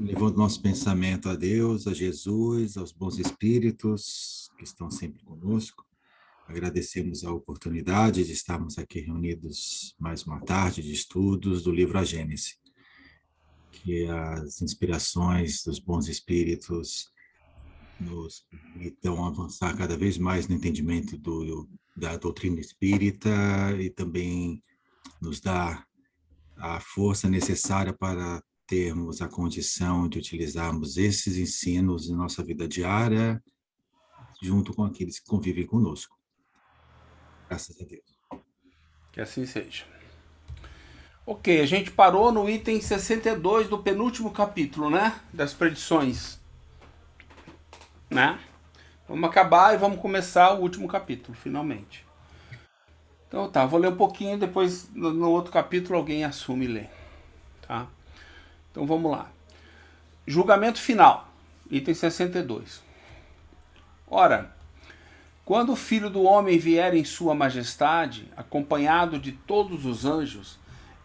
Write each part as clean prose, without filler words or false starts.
Levando nosso pensamento a Deus, a Jesus, aos bons espíritos que estão sempre conosco. Agradecemos a oportunidade de estarmos aqui reunidos mais uma tarde de estudos do livro A Gênese, que as inspirações dos bons espíritos nos permitam avançar cada vez mais no entendimento da doutrina espírita e também nos dá a força necessária para termos a condição de utilizarmos esses ensinos em nossa vida diária, junto com aqueles que convivem conosco. Graças a Deus. Que assim seja. Ok, a gente parou no item 62 do penúltimo capítulo, né? Das predições, né? Vamos acabar e vamos começar o último capítulo, finalmente. Então tá, vou ler um pouquinho, depois no outro capítulo alguém assume e lê, tá? Então vamos lá. Julgamento final, item 62. Ora, quando o Filho do Homem vier em sua majestade, acompanhado de todos os anjos,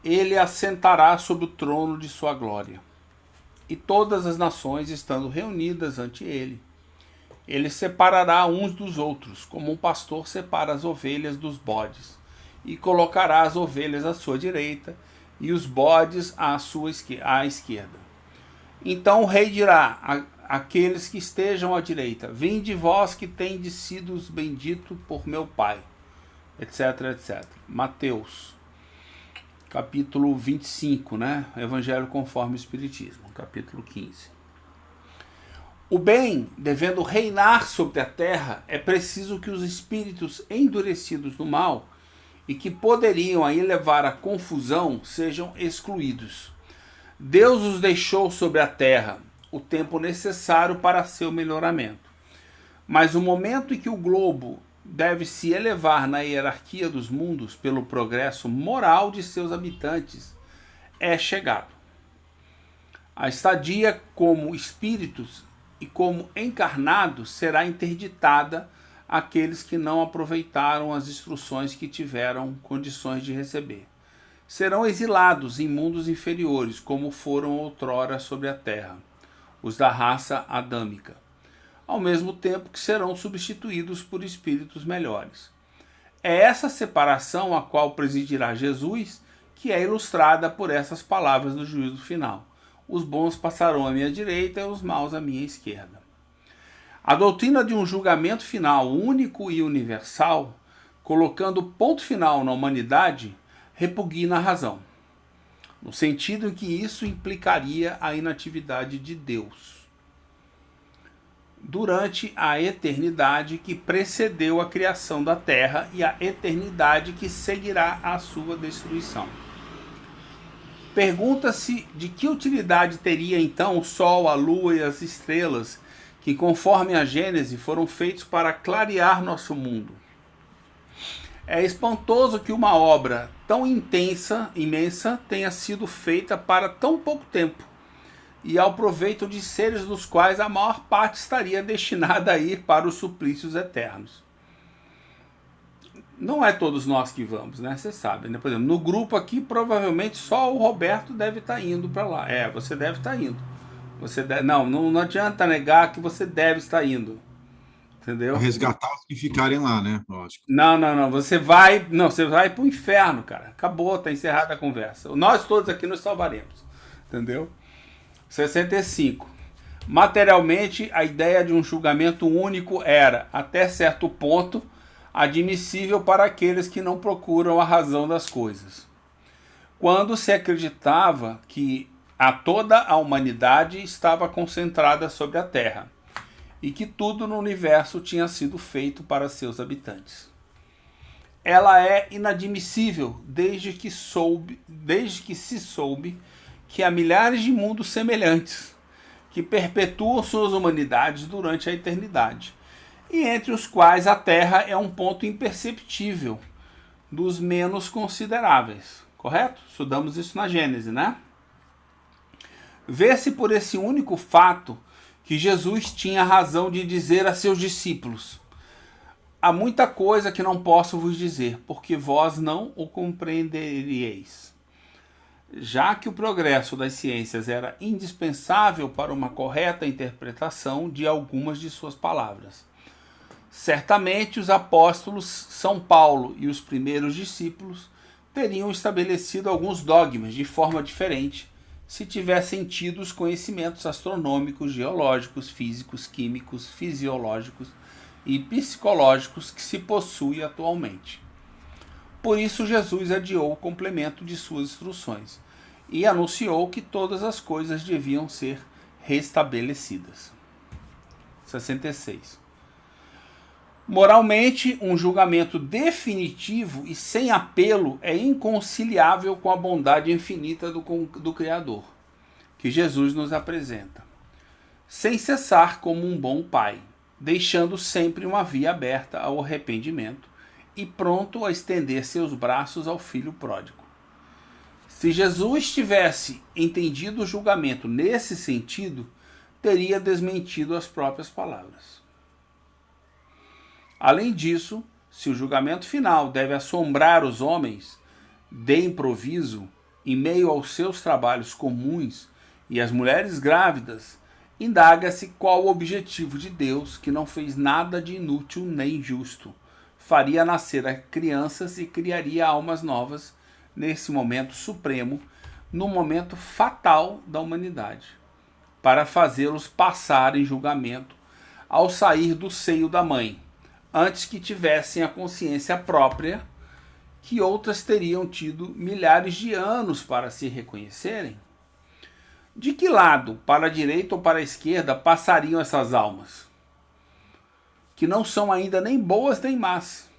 ele assentará sobre o trono de sua glória. E todas as nações estando reunidas ante ele. Ele separará uns dos outros, como um pastor separa as ovelhas dos bodes, e colocará as ovelhas à sua direita e os bodes à esquerda. Então o rei dirá àqueles que estejam à direita: Vinde vós que tendes sido bendito por meu Pai, etc, etc. Mateus, capítulo 25, né? Evangelho conforme o Espiritismo, capítulo 15. O bem, devendo reinar sobre a terra, é preciso que os espíritos endurecidos no mal e que poderiam aí levar à confusão sejam excluídos. Deus os deixou sobre a terra o tempo necessário para seu melhoramento. Mas o momento em que o globo deve se elevar na hierarquia dos mundos pelo progresso moral de seus habitantes é chegado. A estadia como espíritos e como encarnados será interditada àqueles que não aproveitaram as instruções que tiveram condições de receber. Serão exilados em mundos inferiores, como foram outrora sobre a terra, os da raça adâmica, ao mesmo tempo que serão substituídos por espíritos melhores. É essa separação a qual presidirá Jesus que é ilustrada por essas palavras do juízo final. Os bons passarão à minha direita e os maus à minha esquerda. A doutrina de um julgamento final único e universal, colocando ponto final na humanidade, repugna a razão, no sentido em que isso implicaria a inatividade de Deus durante a eternidade que precedeu a criação da Terra e a eternidade que seguirá a sua destruição. Pergunta-se de que utilidade teria então o Sol, a Lua e as estrelas, que conforme a Gênese foram feitos para clarear nosso mundo. É espantoso que uma obra tão imensa, tenha sido feita para tão pouco tempo, e ao proveito de seres dos quais a maior parte estaria destinada a ir para os suplícios eternos. Não é todos nós que vamos, né? Você sabe, né? Por exemplo, no grupo aqui, provavelmente só o Roberto deve estar indo para lá. É, você deve estar indo. Não adianta negar que você deve estar indo. Para Entendeu? resgatar os que ficarem lá, né? Lógico. Não. Você vai pro inferno, cara. Acabou, tá encerrada a conversa. Nós todos aqui nos salvaremos. Entendeu? 65. Materialmente, a ideia de um julgamento único era, até certo ponto, admissível para aqueles que não procuram a razão das coisas. Quando se acreditava que toda a humanidade estava concentrada sobre a Terra e que tudo no universo tinha sido feito para seus habitantes. Ela é inadmissível desde que se soube que há milhares de mundos semelhantes que perpetuam suas humanidades durante a eternidade, e entre os quais a Terra é um ponto imperceptível dos menos consideráveis. Correto? Estudamos isso na Gênese, né? Vê-se por esse único fato que Jesus tinha razão de dizer a seus discípulos: há muita coisa que não posso vos dizer, porque vós não o compreenderíeis. já que o progresso das ciências era indispensável para uma correta interpretação de algumas de suas palavras. Certamente os apóstolos São Paulo e os primeiros discípulos teriam estabelecido alguns dogmas de forma diferente se tivessem tido os conhecimentos astronômicos, geológicos, físicos, químicos, fisiológicos e psicológicos que se possui atualmente. Por isso Jesus adiou o complemento de suas instruções e anunciou que todas as coisas deviam ser restabelecidas. 66. Moralmente, um julgamento definitivo e sem apelo é inconciliável com a bondade infinita do Criador, que Jesus nos apresenta, sem cessar como um bom pai, deixando sempre uma via aberta ao arrependimento e pronto a estender seus braços ao filho pródigo. Se Jesus tivesse entendido o julgamento nesse sentido, teria desmentido as próprias palavras. Além disso, se o julgamento final deve assombrar os homens de improviso, em meio aos seus trabalhos comuns, e as mulheres grávidas, indaga-se qual o objetivo de Deus, que não fez nada de inútil nem injusto, faria nascer a crianças e criaria almas novas nesse momento supremo, no momento fatal da humanidade, para fazê-los passar em julgamento ao sair do seio da mãe, antes que tivessem a consciência própria, que outras teriam tido milhares de anos para se reconhecerem? De que lado, para a direita ou para a esquerda, passariam essas almas? Que não são ainda nem boas nem más,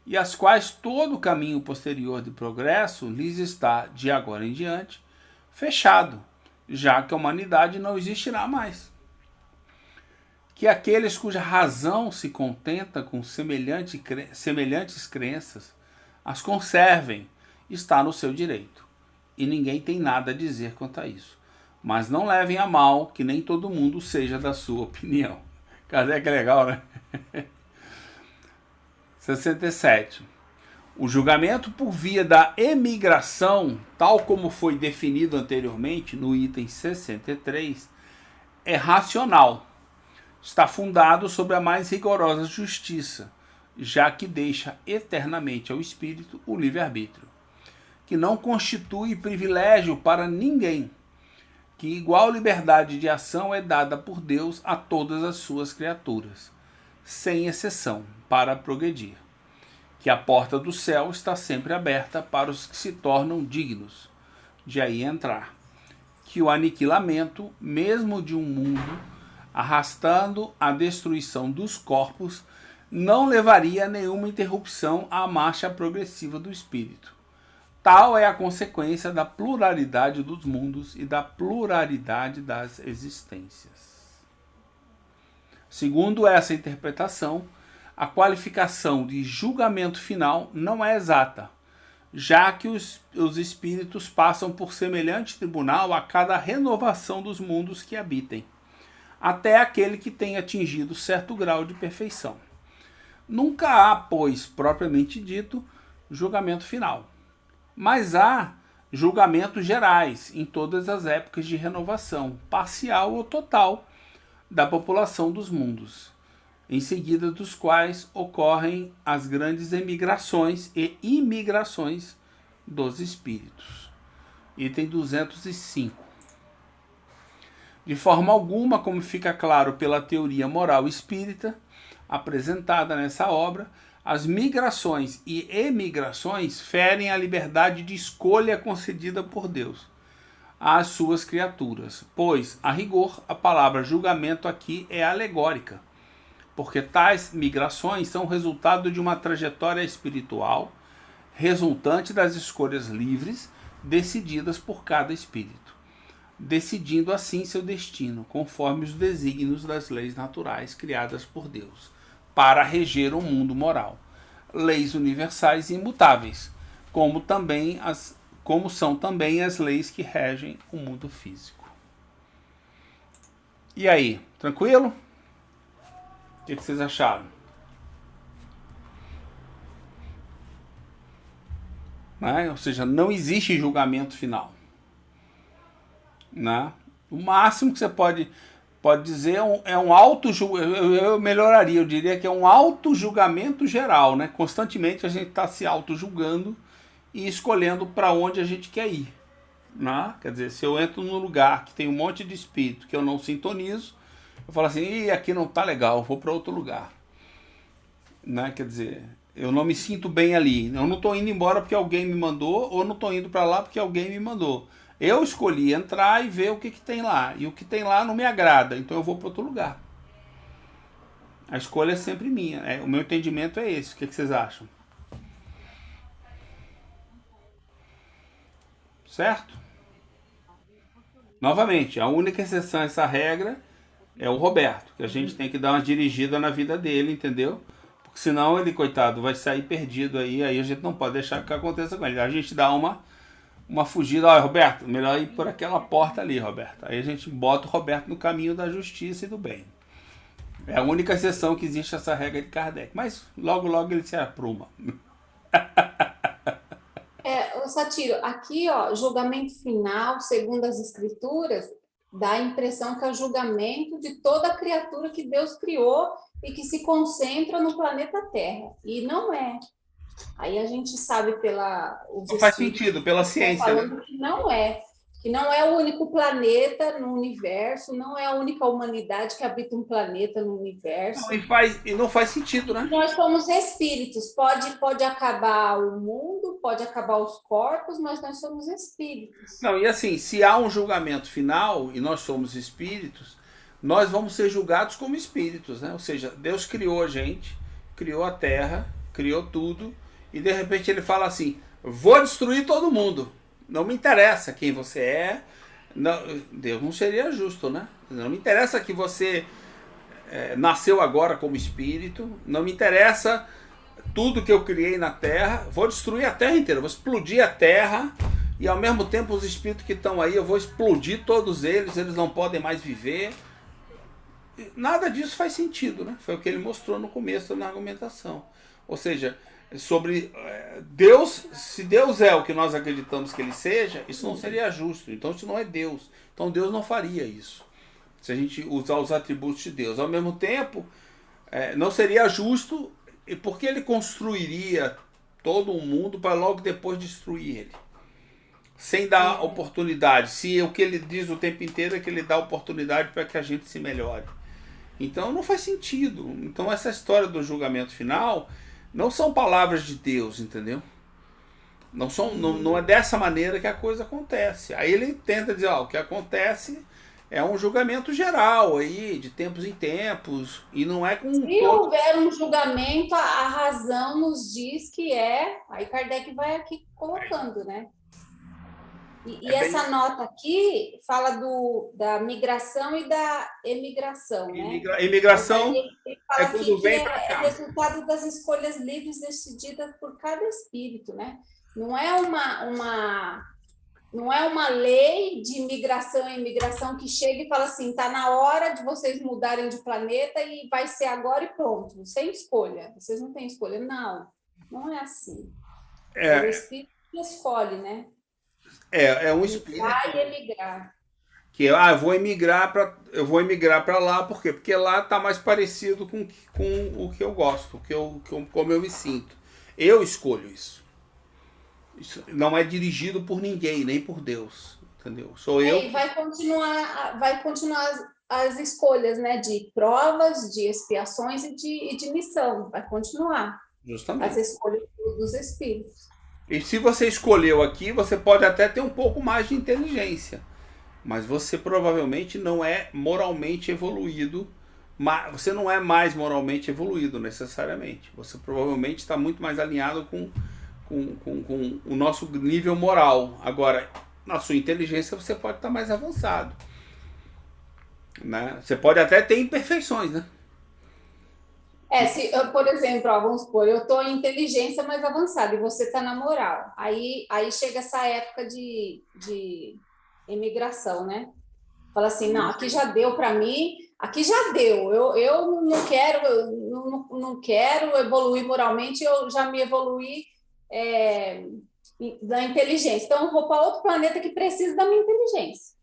e às quais todo o caminho posterior de progresso lhes está, de agora em diante, fechado, já que a humanidade não existirá mais. Que aqueles cuja razão se contenta com semelhantes crenças as conservem, está no seu direito, e ninguém tem nada a dizer quanto a isso. Mas não levem a mal que nem todo mundo seja da sua opinião. Cadê que é legal, né? 67. O julgamento por via da emigração, tal como foi definido anteriormente no item 63, é racional. Está fundado sobre a mais rigorosa justiça, já que deixa eternamente ao espírito o livre-arbítrio, que não constitui privilégio para ninguém, que igual liberdade de ação é dada por Deus a todas as suas criaturas, sem exceção, para progredir, que a porta do céu está sempre aberta para os que se tornam dignos de aí entrar, que o aniquilamento, mesmo de um mundo arrastando a destruição dos corpos, não levaria a nenhuma interrupção à marcha progressiva do espírito. Tal é a consequência da pluralidade dos mundos e da pluralidade das existências. Segundo essa interpretação, a qualificação de julgamento final não é exata, já que os espíritos passam por semelhante tribunal a cada renovação dos mundos que habitem, até aquele que tenha atingido certo grau de perfeição. Nunca há, pois, propriamente dito, julgamento final. Mas há julgamentos gerais em todas as épocas de renovação, parcial ou total, da população dos mundos, em seguida dos quais ocorrem as grandes emigrações e imigrações dos espíritos. Item 205. De forma alguma, como fica claro pela teoria moral espírita apresentada nessa obra, as migrações e emigrações ferem a liberdade de escolha concedida por Deus às suas criaturas, pois, a rigor, a palavra julgamento aqui é alegórica, porque tais migrações são resultado de uma trajetória espiritual resultante das escolhas livres decididas por cada espírito, decidindo assim seu destino, conforme os desígnios das leis naturais criadas por Deus, para reger o mundo moral, leis universais e imutáveis, como são também as leis que regem o mundo físico. E aí, tranquilo? O que vocês acharam? Ou seja, não existe julgamento final. né? O máximo que você pode dizer é um eu melhoraria, eu diria que é um auto-julgamento geral, né? Constantemente a gente está se auto-julgando e escolhendo para onde a gente quer ir, né? Quer dizer, se eu entro num lugar que tem um monte de espírito que eu não sintonizo, eu falo assim, ih, aqui não tá legal, vou para outro lugar, né? Quer dizer, eu não me sinto bem ali, eu não estou indo embora porque alguém me mandou, ou não estou indo para lá porque alguém me mandou. Eu escolhi entrar e ver o que tem lá, e o que tem lá não me agrada, então eu vou para outro lugar. A escolha é sempre minha, o meu entendimento é esse. O que vocês acham? Certo? Novamente, a única exceção a essa regra é o Roberto, que a gente tem que dar uma dirigida na vida dele, entendeu? Porque senão ele, coitado, vai sair perdido aí a gente não pode deixar que aconteça com ele. A gente dá uma fugida, olha, Roberto, melhor ir por aquela porta ali, Roberto. Aí a gente bota o Roberto no caminho da justiça e do bem. É a única exceção que existe essa regra de Kardec, mas logo logo ele se apruma. Ô Satiro, aqui, ó, julgamento final, segundo as escrituras, dá a impressão que é o julgamento de toda criatura que Deus criou e que se concentra no planeta Terra. E não é. Aí a gente sabe não faz sentido, pela ciência, falando, né? Que não é o único planeta no universo, não é a única humanidade que habita um planeta no universo. E não faz sentido, né? Nós somos espíritos, pode acabar o mundo, pode acabar os corpos, mas nós somos espíritos. Não, e assim, se há um julgamento final e nós somos espíritos, nós vamos ser julgados como espíritos, né? Ou seja, Deus criou a gente, criou a Terra, criou tudo, e de repente ele fala assim, vou destruir todo mundo. Não me interessa quem você é. Não, Deus não seria justo, né? Não me interessa que você nasceu agora como espírito. Não me interessa tudo que eu criei na Terra. Vou destruir a Terra inteira. Vou explodir a Terra. E ao mesmo tempo os espíritos que estão aí, eu vou explodir todos eles. Eles não podem mais viver. Nada disso faz sentido, né? Foi o que ele mostrou no começo na argumentação. Ou seja, sobre Deus, se Deus é o que nós acreditamos que ele seja, isso não seria justo. Então isso não é Deus. Então Deus não faria isso, se a gente usar os atributos de Deus. Ao mesmo tempo, não seria justo, porque ele construiria todo um mundo para logo depois destruir ele, sem dar oportunidade. Se o que ele diz o tempo inteiro é que ele dá oportunidade para que a gente se melhore. Então não faz sentido. Então essa história do julgamento final não são palavras de Deus, entendeu? Não é dessa maneira que a coisa acontece. Aí ele tenta dizer, o que acontece é um julgamento geral aí, de tempos em tempos, e não é com... Se houver um julgamento, a razão nos diz que aí Kardec vai aqui colocando, né? E essa nota aqui fala da migração e da emigração, né? Imigração ele fala aqui que é resultado das escolhas livres decididas por cada espírito, né? Não é uma lei de migração e imigração que chega e fala assim, tá na hora de vocês mudarem de planeta e vai ser agora e pronto, sem escolha. Vocês não têm escolha. Não é assim. O espírito escolhe, né? É um espírito vai emigrar. Que eu vou emigrar para lá, por quê? Porque lá está mais parecido com o que eu gosto, como eu me sinto. Eu escolho isso. Isso não é dirigido por ninguém, nem por Deus, entendeu? Sou eu. E vai continuar as escolhas, né, de provas, de expiações e de missão. Vai continuar. Justamente. As escolhas dos espíritos. E se você escolheu aqui, você pode até ter um pouco mais de inteligência, mas você provavelmente não é moralmente evoluído. Você não é mais moralmente evoluído necessariamente. Você provavelmente está muito mais alinhado com o nosso nível moral. Agora, na sua inteligência você pode estar mais avançado, né? Você pode até ter imperfeições, né? Se, por exemplo, vamos supor, eu estou em inteligência mais avançada e você está na moral. Aí chega essa época de imigração, né? Fala assim, não, aqui já deu para mim, aqui já deu. Eu não quero evoluir moralmente, eu já me evoluí da inteligência. Então, eu vou para outro planeta que precisa da minha inteligência.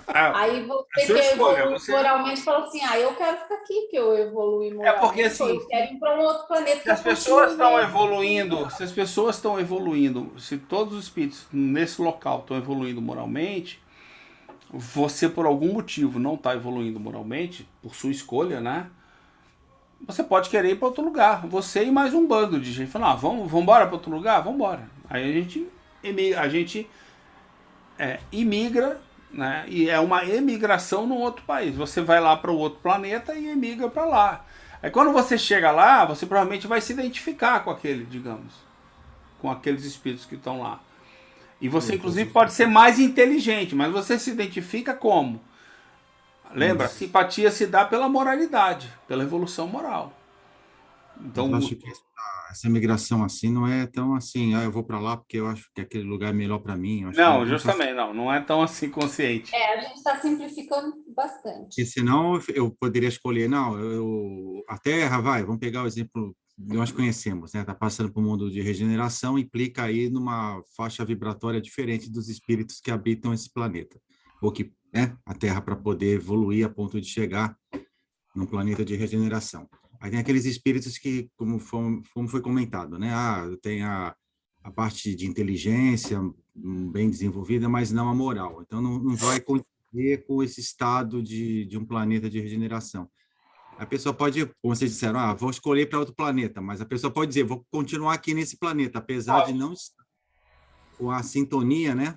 Aí você que evolui moralmente fala assim, eu quero ficar aqui, porque eu evoluí moralmente. Porque assim, eu quero ir para um outro planeta. Se as pessoas estão evoluindo, se todos os espíritos nesse local estão evoluindo moralmente, você por algum motivo não está evoluindo moralmente, por sua escolha, né? Você pode querer ir para outro lugar. Você e mais um bando de gente falando, vamos embora para outro lugar? Vamos embora. Aí a gente imigra, né? E é uma emigração num outro país. Você vai lá para o outro planeta e emigra para lá. Aí quando você chega lá, você provavelmente vai se identificar com aquele, digamos, com aqueles espíritos que estão lá. E você, inclusive, pode ser mais inteligente, mas você se identifica como? Lembra? Simpatia se dá pela moralidade, pela evolução moral. Então, eu acho que essa migração assim não é tão assim, eu vou para lá porque eu acho que aquele lugar é melhor para mim. Eu acho não, justamente, não é tão assim consciente. A gente está simplificando bastante. Porque senão eu poderia escolher, não, a Terra, vamos pegar o exemplo que nós conhecemos, né? Está passando para o mundo de regeneração, implica aí numa faixa vibratória diferente dos espíritos que habitam esse planeta, ou que, né, a Terra para poder evoluir a ponto de chegar num planeta de regeneração. Aí tem aqueles espíritos que, como foi comentado, né? Tem a parte de inteligência bem desenvolvida, mas não a moral. Então, não vai contribuir com esse estado de um planeta de regeneração. A pessoa pode, como vocês disseram, vou escolher para outro planeta, mas a pessoa pode dizer, vou continuar aqui nesse planeta, apesar de não estar com a sintonia, né?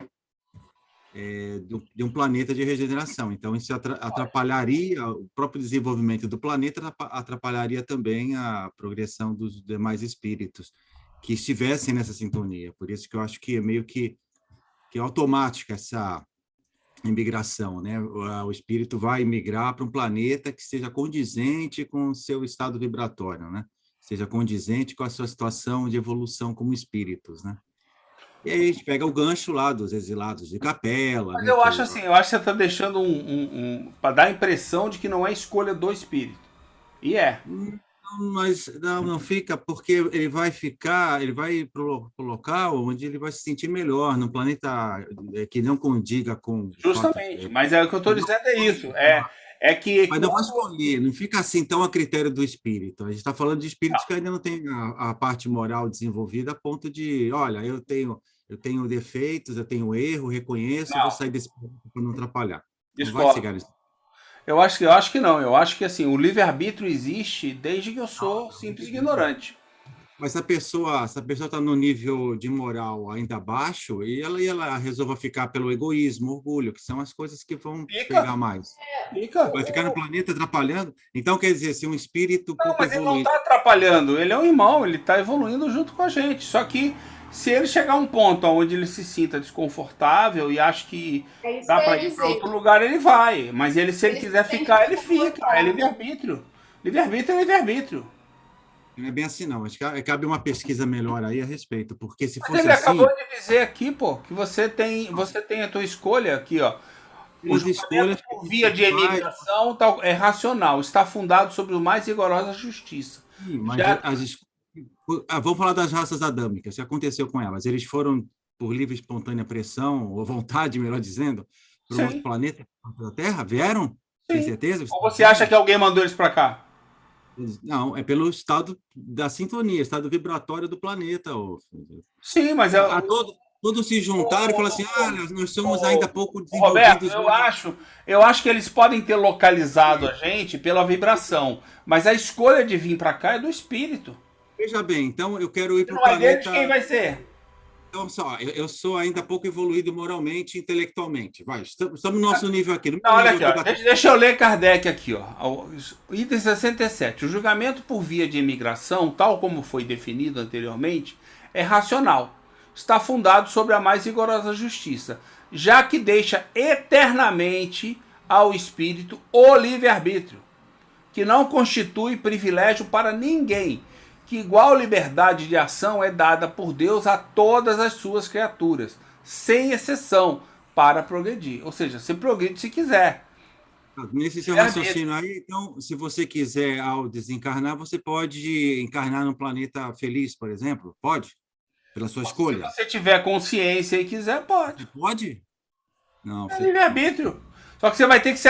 De um planeta de regeneração. Então, isso atrapalharia o próprio desenvolvimento do planeta, atrapalharia também a progressão dos demais espíritos que estivessem nessa sintonia. Por isso que eu acho que é meio que automática essa imigração, né? O espírito vai migrar para um planeta que seja condizente com o seu estado vibratório, né? Seja condizente com a sua situação de evolução como espíritos, né? E aí a gente pega o gancho lá dos exilados de Capela. Mas né, eu acho assim, eu acho que você está deixando para dar a impressão de que não é escolha do espírito. E é. Mas não fica, porque ele vai para o local onde ele vai se sentir melhor, num planeta que não condiga com... Justamente, mas o que eu estou dizendo é isso. É que... Mas não vai escolher, não fica assim tão a critério do espírito. A gente está falando de espíritos que ainda não têm a parte moral desenvolvida a ponto de, olha, eu tenho defeitos, eu tenho erro, reconheço, eu vou sair desse para não atrapalhar. Não vai chegar nisso. Eu acho que não. Eu acho que assim, o livre-arbítrio existe desde que eu sou simples ignorante. Mas se a pessoa está no nível de moral ainda baixo, e ela resolva ficar pelo egoísmo, orgulho, que são as coisas que vão pegar mais. Vai ficar no planeta atrapalhando. Então, quer dizer, se um espírito pouco mas evoluído... ele não está atrapalhando. Ele é um irmão, ele está evoluindo junto com a gente. Só que se ele chegar a um ponto onde ele se sinta desconfortável e acha que dá para ir para outro lugar, ele vai. Mas se ele quiser ficar, ele fica. É livre-arbítrio. Livre-arbítrio é livre-arbítrio. Não é bem assim, não. Acho que cabe uma pesquisa melhor aí a respeito, porque se fosse ele assim... acabou de dizer aqui, que você tem a tua escolha aqui, ó. O julgamento por via de imigração é racional, está fundado sobre o mais rigorosa justiça. Sim, mas vamos falar das raças adâmicas, o que aconteceu com elas? Eles foram por livre e espontânea pressão, ou vontade, melhor dizendo, para um outro planeta, da Terra? Vieram? Tem certeza? Ou você acha que alguém mandou eles para cá? Não, é pelo estado da sintonia, estado vibratório do planeta. Sim, mas... Todos se juntaram e falaram assim, nós somos ainda pouco desenvolvidos. Roberto, eu acho que eles podem ter localizado a gente pela vibração, mas a escolha de vir para cá é do espírito. Veja bem, então eu quero ir para o planeta... Quem vai ser? Então, eu sou ainda pouco evoluído moralmente e intelectualmente. Estamos no nosso nível aqui. Olha aqui, ó, deixa eu ler Kardec aqui, ó. Item 67. O julgamento por via de imigração, tal como foi definido anteriormente, é racional. Está fundado sobre a mais rigorosa justiça, já que deixa eternamente ao espírito o livre-arbítrio, que não constitui privilégio para ninguém, que igual liberdade de ação é dada por Deus a todas as suas criaturas, sem exceção, para progredir. Ou seja, você progride se quiser. Nesse seu raciocínio aí, então, se você quiser, ao desencarnar, você pode encarnar num planeta feliz, por exemplo? Pode? Pela sua escolha? Se você tiver consciência e quiser, pode. Pode? Não. É livre-arbítrio. Só que você vai ter que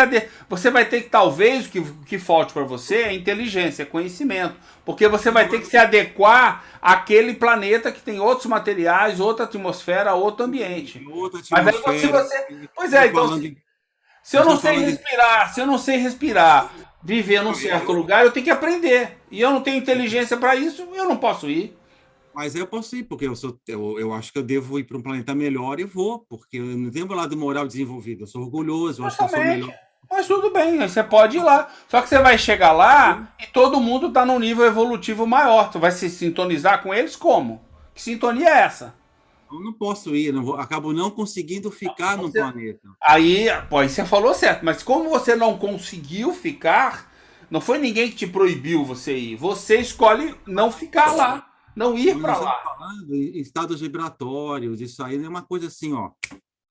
você vai ter que, talvez, o que falte para você é inteligência, é conhecimento. Porque você vai ter que se adequar àquele planeta que tem outros materiais, outra atmosfera, outro ambiente. Outra Mas aí se atmosfera. você. Pois é, então. Se eu não sei respirar, viver num certo lugar, eu tenho que aprender. E eu não tenho inteligência para isso, eu não posso ir. Mas eu posso ir, porque eu acho que eu devo ir para um planeta melhor e vou, porque eu não tenho o lado moral desenvolvido, eu sou orgulhoso, eu acho que eu sou melhor. Mas tudo bem, aí você pode ir lá. Só que você vai chegar lá e todo mundo está num nível evolutivo maior. Tu vai se sintonizar com eles como? Que sintonia é essa? Eu não posso ir, acabo não conseguindo ficar no planeta. Aí, pô, aí você falou certo, mas como você não conseguiu ficar, não foi ninguém que te proibiu você ir. Você escolhe não ficar lá. Não ir para lá. Falando em estados vibratórios, isso aí não é uma coisa assim, ó.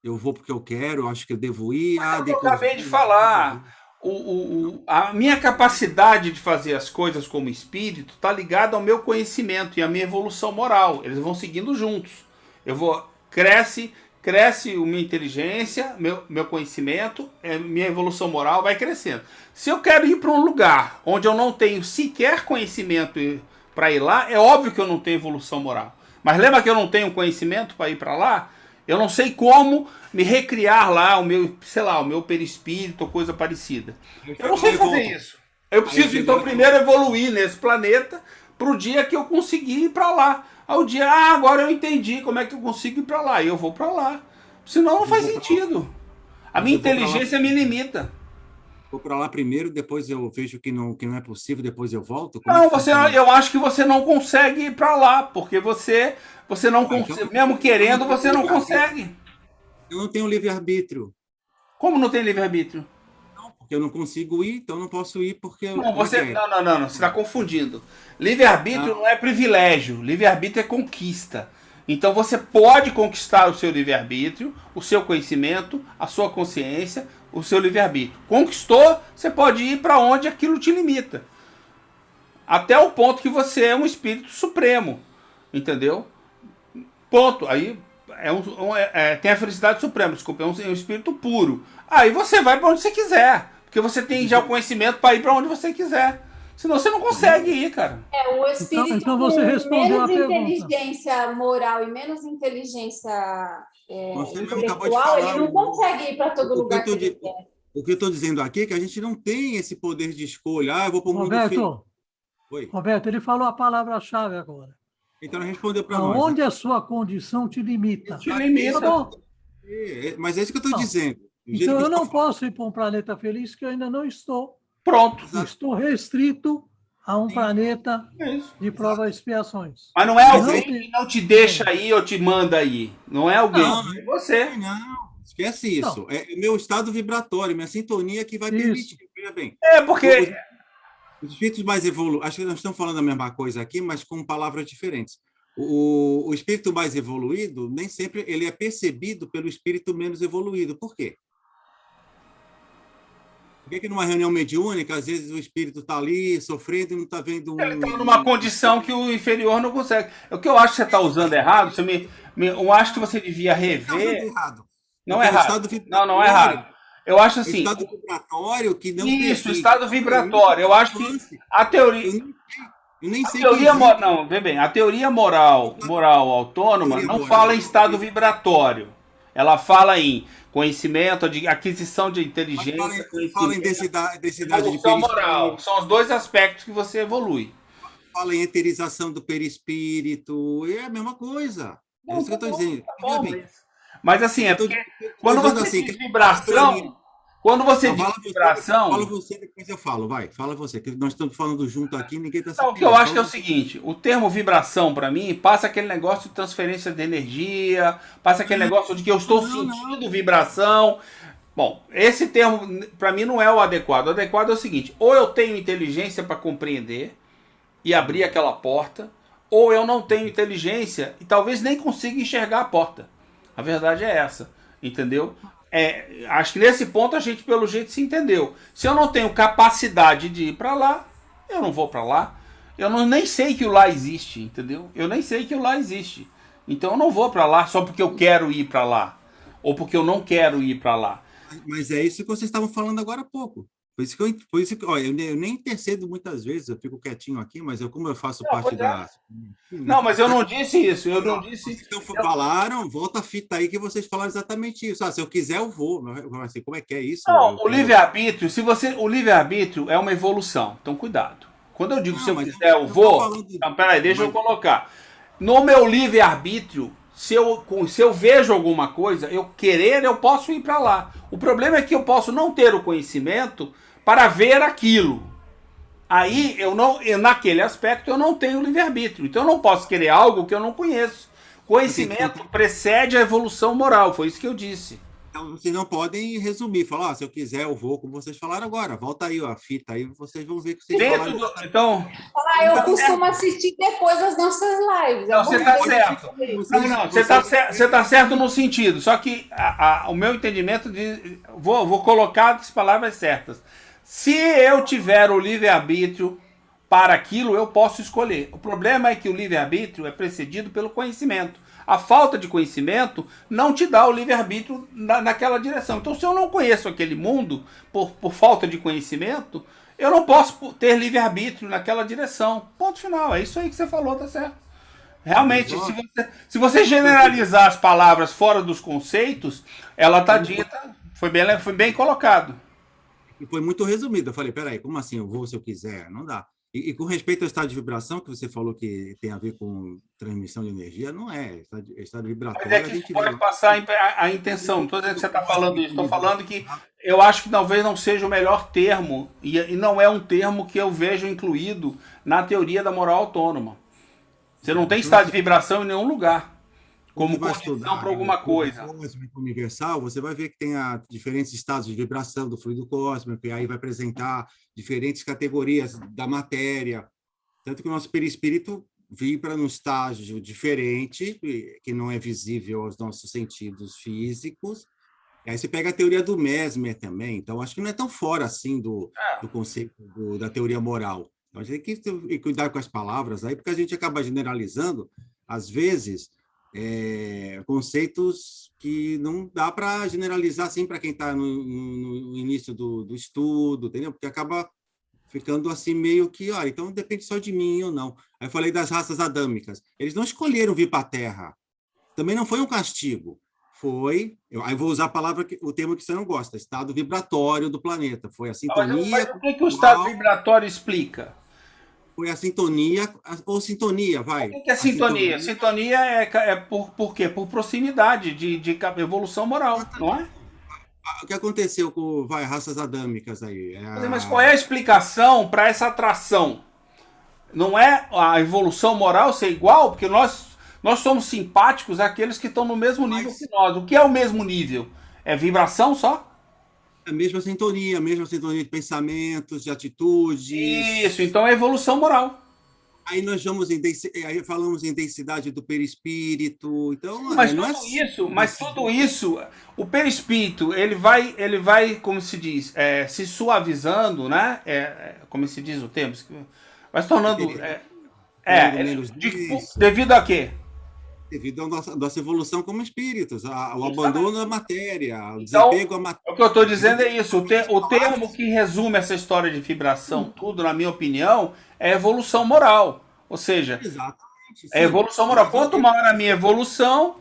Eu vou porque eu quero, eu acho que eu devo ir. Eu acabei de falar. A minha capacidade de fazer as coisas como espírito está ligada ao meu conhecimento e à minha evolução moral. Eles vão seguindo juntos. Cresce a minha inteligência, meu conhecimento, minha evolução moral vai crescendo. Se eu quero ir para um lugar onde eu não tenho sequer conhecimento para ir lá, é óbvio que eu não tenho evolução moral. Mas lembra que eu não tenho conhecimento para ir para lá? Eu não sei como me recriar lá, o meu perispírito ou coisa parecida. Eu não sei fazer isso. Eu preciso, então, primeiro evoluir nesse planeta para o dia que eu conseguir ir para lá. Ao dia, agora eu entendi como é que eu consigo ir para lá. E eu vou para lá. Senão não faz sentido. A minha inteligência me limita. Vou para lá primeiro, depois eu vejo que não é possível, depois eu volto? Não, eu acho que você não consegue ir para lá, porque você não consegue, mesmo querendo, você não consegue. Eu não tenho livre-arbítrio. Como não tem livre-arbítrio? Não, porque eu não consigo ir, então eu não posso ir porque não, você está confundindo. Livre-arbítrio não é privilégio, livre-arbítrio é conquista. Então você pode conquistar o seu livre-arbítrio, o seu conhecimento, a sua consciência, o seu livre-arbítrio. Conquistou, você pode ir para onde aquilo te limita. Até o ponto que você é um espírito supremo. Entendeu? Ponto. Aí tem a felicidade suprema, desculpa, é um espírito puro. Aí você vai para onde você quiser. Porque você tem já o conhecimento para ir para onde você quiser. Senão você não consegue ir, cara. O espírito então você respondeu a pergunta. Menos inteligência moral e menos inteligência intelectual, ele não consegue ir para todo lugar que ele quer. O que eu estou dizendo aqui é que a gente não tem esse poder de escolha. Eu vou para o mundo Roberto, Roberto, ele falou a palavra-chave agora. Então ele respondeu para nós. Onde a sua condição te limita. Te limita. Mas é isso que eu estou dizendo. Então eu não posso ir para um planeta feliz que eu ainda não estou. Pronto. Estou restrito a um planeta de provas e expiações. Mas não é alguém que não te deixa ir ou te manda ir. Não é alguém. Não, é você. Não, esquece isso. Não. É meu estado vibratório, minha sintonia que vai permitir. Veja bem. Porque... Os espíritos mais evoluídos... Acho que nós estamos falando a mesma coisa aqui, mas com palavras diferentes. O espírito mais evoluído, nem sempre ele é percebido pelo espírito menos evoluído. Por quê? Por que numa reunião mediúnica, às vezes o espírito está ali sofrendo e não está vendo... Ele está numa condição que o inferior não consegue. O que eu acho que você está usando errado, eu acho que você devia rever... Não é errado. Não é errado. Eu acho assim... Estado vibratório que não... Isso, estado vibratório. Eu acho que a teoria... Eu nem sei não, vê bem, a teoria moral autônoma não fala em estado vibratório. Ela fala em conhecimento, de aquisição de inteligência, fala em densidade de moral. São os dois aspectos que você evolui. Fala em eterização do perispírito, é a mesma coisa. É isso que eu estou dizendo. Mas assim, é porque quando você diz vibração... Quando você diz vibração... Fala você, depois eu falo. Vai, fala você, que nós estamos falando junto aqui, ninguém está sabendo. O que eu acho que é o seguinte, o termo vibração, para mim, passa aquele negócio de transferência de energia, passa aquele negócio de que eu estou sentindo vibração. Bom, esse termo, para mim, não é o adequado. O adequado é o seguinte, ou eu tenho inteligência para compreender e abrir aquela porta, ou eu não tenho inteligência e talvez nem consiga enxergar a porta. A verdade é essa, entendeu? Acho que nesse ponto a gente pelo jeito se entendeu. Se eu não tenho capacidade de ir para lá, eu não vou para lá. Eu nem sei que o lá existe, entendeu? Eu nem sei que o lá existe. Então eu não vou para lá só porque eu quero ir para lá ou porque eu não quero ir para lá. Mas é isso que vocês estavam falando agora há pouco. Por isso que eu nem intercedo muitas vezes, eu fico quietinho aqui, mas como eu faço Não, parte pois é. da... né? Não, mas eu não disse isso. Eu não Vocês disse. então falaram, volta a fita aí que vocês falaram exatamente isso. Se eu quiser, eu vou. Mas assim, como é que é isso? Não, Eu o quero... livre-arbítrio, o livre-arbítrio é uma evolução. Então, cuidado. Quando eu digo se Não, eu mas quiser, eu eu estou vou. falando... Então, peraí, deixa eu Mas, colocar. No meu livre-arbítrio, se eu vejo alguma coisa, eu querer, eu posso ir para lá. O problema é que eu posso não ter o conhecimento para ver aquilo. Aí, naquele aspecto, eu não tenho livre-arbítrio. Então, eu não posso querer algo que eu não conheço. Conhecimento precede a evolução moral. Foi isso que eu disse. então, vocês não podem resumir, falar, se eu quiser, eu vou, como vocês falaram agora. Volta aí ó, a fita, aí vocês vão ver que vocês falaram. Então, Eu costumo assistir depois as nossas lives. não, você está certo. Não, você está certo no sentido. Só que o meu entendimento vou colocar as palavras certas. Se eu tiver o livre-arbítrio para aquilo, eu posso escolher. O problema é que o livre-arbítrio é precedido pelo conhecimento. A falta de conhecimento não te dá o livre-arbítrio naquela direção. Então, se eu não conheço aquele mundo por falta de conhecimento, eu não posso ter livre-arbítrio naquela direção. Ponto final. É isso aí que você falou, tá certo. Realmente, se você generalizar as palavras fora dos conceitos, ela está dita, foi bem colocado. E foi muito resumido. Eu falei, peraí, como assim eu vou se eu quiser? Não dá. E com respeito ao estado de vibração, que você falou que tem a ver com transmissão de energia, não é. Estado vibratório, Mas é que isso pode passar a intenção. Não estou dizendo que você está falando isso. Estou falando que eu acho que talvez não seja o melhor termo, e não é um termo que eu vejo incluído na teoria da moral autônoma. Você não tem estado de vibração em nenhum lugar, como condição para alguma coisa. Cósmico universal, você vai ver que tem diferentes estados de vibração do fluido cósmico, e aí vai apresentar diferentes categorias da matéria. Tanto que o nosso perispírito vibra num estágio diferente, que não é visível aos nossos sentidos físicos. E aí você pega a teoria do Mesmer também, então acho que não é tão fora assim do conceito da teoria moral. Então a gente tem que cuidar com as palavras aí, porque a gente acaba generalizando, às vezes, conceitos que não dá para generalizar assim para quem está no início do estudo, entendeu? Porque acaba ficando assim meio que, olha, então depende só de mim ou não. Aí eu falei das raças adâmicas. Eles não escolheram vir para a Terra. Também não foi um castigo. Aí vou usar o termo que você não gosta, estado vibratório do planeta. Foi a sintonia... Mas o que o estado vibratório explica? Foi a sintonia, ou sintonia, vai. O que é sintonia? Sintonia é por quê? Por proximidade de evolução moral, não é? O que aconteceu com raças adâmicas aí? Mas qual é a explicação para essa atração? Não é a evolução moral ser igual? Porque nós somos simpáticos àqueles que estão no mesmo nível que nós. O que é o mesmo nível? É vibração só? A mesma sintonia de pensamentos, de atitudes. Isso, então é evolução moral. Aí nós aí falamos em densidade do perispírito. Então, mas tudo isso, o perispírito, ele vai, como se diz, se suavizando, né? Como se diz o termo? Vai se tornando. Devido a quê? Devido à nossa evolução como espíritos, ao abandono da matéria, ao desapego à matéria. O que eu estou dizendo é isso. O termo que resume essa história de vibração, tudo, na minha opinião, é evolução moral. Ou seja, é evolução moral. Quanto maior a minha evolução,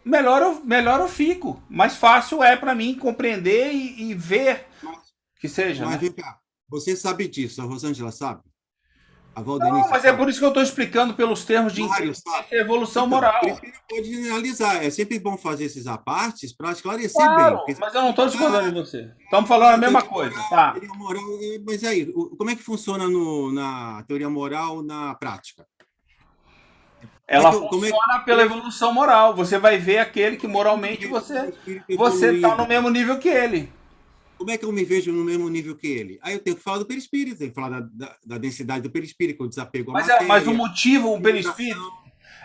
melhor eu fico. Mais fácil é para mim compreender e ver que seja. Mas vem cá, você sabe disso, a Rosângela sabe? Não, mas é por isso que eu estou explicando pelos termos de evolução moral. Por isso que não pode generalizar. É sempre bom fazer esses apartes para esclarecer bem. Porque... Mas eu não estou discordando de você. Estamos falando a mesma coisa. Tá. Moral, mas aí, como é que funciona na teoria moral na prática? Ela funciona pela evolução moral. Você vai ver aquele que moralmente você está no mesmo nível que ele. Como é que eu me vejo no mesmo nível que ele? Aí eu tenho que falar do perispírito, tenho que falar da densidade do perispírito, o desapego à matéria. Mas o motivo, o perispírito,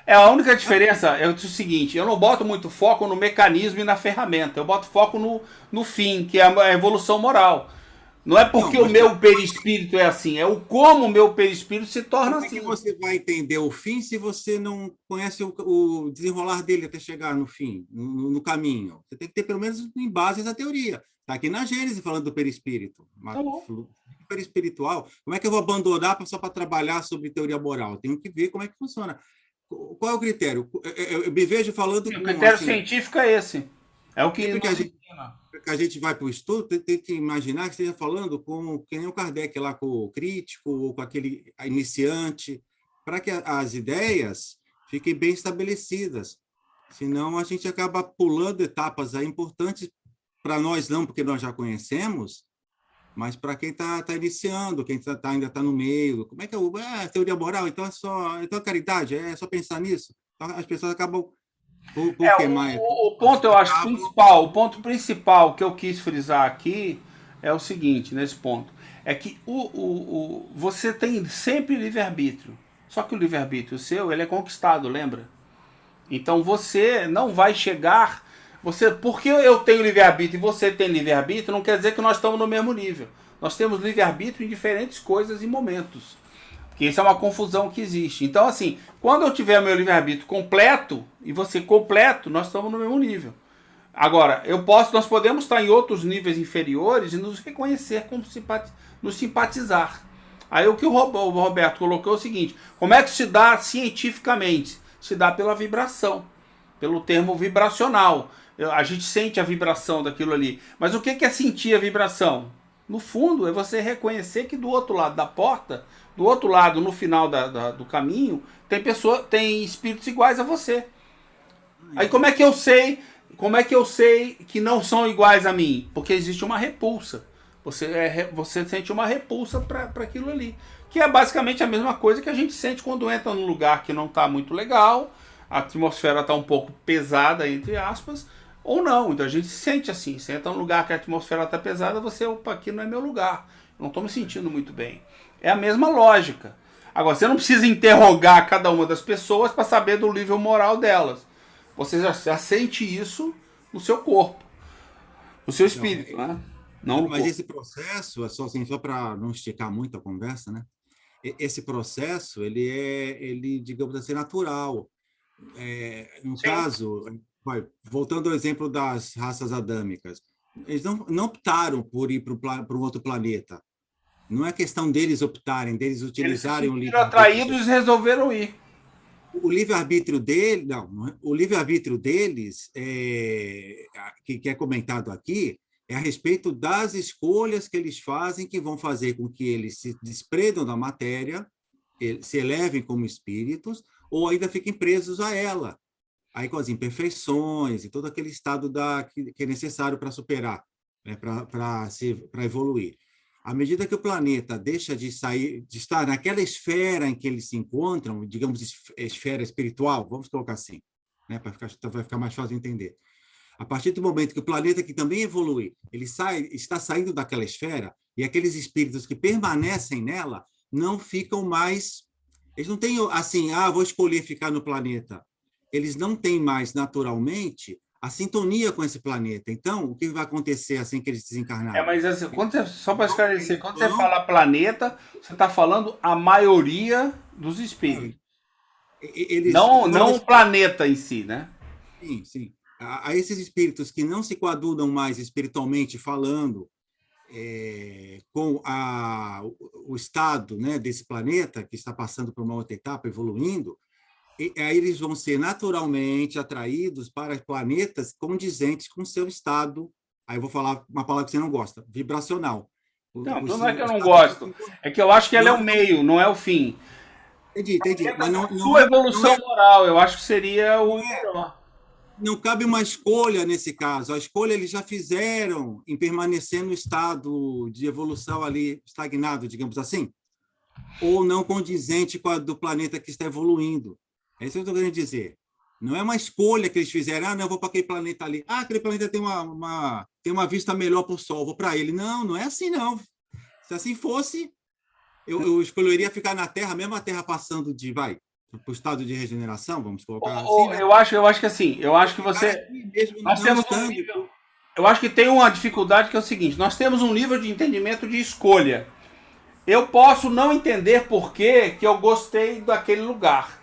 a única diferença é o seguinte, eu não boto muito foco no mecanismo e na ferramenta, eu boto foco no fim, que é a evolução moral. Não é porque o meu perispírito é assim, é o como o meu perispírito se torna assim. Como é que você vai entender o fim se você não conhece o desenrolar dele até chegar no fim, no caminho? Você tem que ter pelo menos em bases da teoria. Está aqui na Gênesis falando do perispírito. Tá bom. Perispiritual. Como é que eu vou abandonar só para trabalhar sobre teoria moral? Tenho que ver como é que funciona. Qual é o critério? Eu me vejo falando O com... critério assim, científico é esse. É o que a gente vai para o estudo, tem que imaginar que esteja falando com que nem o Kardec lá, com o crítico, ou com aquele iniciante, para que as ideias fiquem bem estabelecidas. Senão, a gente acaba pulando etapas aí importantes para nós não, porque nós já conhecemos, mas para quem está iniciando, quem ainda está no meio. Como é que é teoria moral? Então, então é caridade? É só pensar nisso? Então, as pessoas acabam... O ponto, eu acho, principal, o ponto principal que eu quis frisar aqui é o seguinte, nesse ponto, é que você tem sempre livre-arbítrio, só que o livre-arbítrio seu, ele é conquistado, lembra? Então você não vai chegar, porque eu tenho livre-arbítrio e você tem livre-arbítrio, não quer dizer que nós estamos no mesmo nível. Nós temos livre-arbítrio em diferentes coisas e momentos. Que isso é uma confusão que existe. Então, assim, quando eu tiver meu livre-arbítrio completo, e você completo, nós estamos no mesmo nível. Agora, nós podemos estar em outros níveis inferiores e nos reconhecer como nos simpatizar. Aí o que o Roberto colocou é o seguinte: como é que se dá cientificamente? Se dá pela vibração, pelo termo vibracional. A gente sente a vibração daquilo ali. Mas o que é sentir a vibração? No fundo, é você reconhecer que do outro lado da porta, do outro lado, no final do caminho, tem espíritos iguais a você. Aí como é que eu sei que não são iguais a mim? Porque existe uma repulsa. Você sente uma repulsa para aquilo ali. Que é basicamente a mesma coisa que a gente sente quando entra num lugar que não está muito legal, a atmosfera está um pouco pesada, entre aspas, ou não. Então a gente se sente assim. Você entra num lugar que a atmosfera está pesada, opa, aqui não é meu lugar. Eu não estou me sentindo muito bem. É a mesma lógica. Agora, você não precisa interrogar cada uma das pessoas para saber do nível moral delas. Você já sente isso no seu corpo, no seu espírito, né? Não mas esse processo, só para não esticar muito a conversa, né? Esse processo, ele digamos assim, natural. No Sim. caso, voltando ao exemplo das raças adâmicas, eles não optaram por ir para um outro planeta. Não é questão deles optarem, deles utilizarem o livre-arbítrio. Atraídos e resolveram ir. O livre-arbítrio deles, o livre-arbítrio deles, que é comentado aqui, é a respeito das escolhas que eles fazem, que vão fazer com que eles se desprendam da matéria, se elevem como espíritos, ou ainda fiquem presos a ela, aí com as imperfeições e todo aquele estado que é necessário para superar, né, para evoluir. À medida que o planeta deixa de estar naquela esfera em que eles se encontram, digamos, esfera espiritual, vamos colocar assim, né, vai ficar mais fácil de entender. A partir do momento que o planeta, que também evolui, está saindo daquela esfera, e aqueles espíritos que permanecem nela não ficam mais... Eles não têm assim, vou escolher ficar no planeta. Eles não têm mais, naturalmente, a sintonia com esse planeta. Então, o que vai acontecer assim que eles desencarnarem? Mas assim, só para esclarecer, quando você fala planeta, você está falando a maioria dos espíritos. Não o planeta em si, né? Sim, sim. A esses espíritos que não se coadunam mais espiritualmente falando com o estado, né, desse planeta, que está passando por uma outra etapa, evoluindo, aí eles vão ser naturalmente atraídos para planetas condizentes com o seu estado, aí eu vou falar uma palavra que você não gosta, vibracional. Não é que eu não gosto, é que eu acho que ela é o meio, não é o fim. Entendi. Mas sua evolução moral, eu acho que seria o melhor. Não cabe uma escolha nesse caso. A escolha eles já fizeram em permanecer no estado de evolução ali estagnado, digamos assim, ou não condizente com a do planeta que está evoluindo. É isso que eu estou querendo dizer. Não é uma escolha que eles fizeram, não, eu vou para aquele planeta ali. Aquele planeta tem uma vista melhor para o Sol, vou para ele. Não é assim, não. Se assim fosse, eu escolheria ficar na Terra, mesmo a Terra passando para o estado de regeneração, vamos colocar assim, né? Eu acho que assim, eu acho que você... Nós temos um nível, eu acho que tem uma dificuldade que é o seguinte, nós temos um nível de entendimento de escolha. Eu posso não entender por que eu gostei daquele lugar,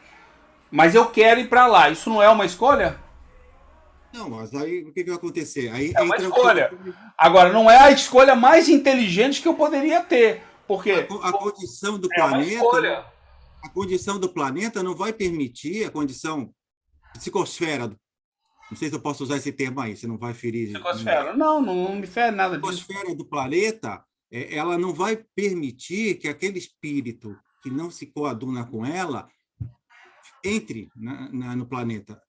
mas eu quero ir para lá. Isso não é uma escolha? Não, mas aí o que vai acontecer? Aí É uma entra o que escolha. Agora, não é a escolha mais inteligente que eu poderia ter, porque a condição do é uma planeta, escolha. a condição do planeta não vai permitir a condição psicosfera. Não sei se eu posso usar esse termo aí, você não vai ferir ninguém. Psicosfera. Não, não me fere nada A disso. psicosfera do planeta, ela não vai permitir que aquele espírito que não se coaduna com ela entre no planeta.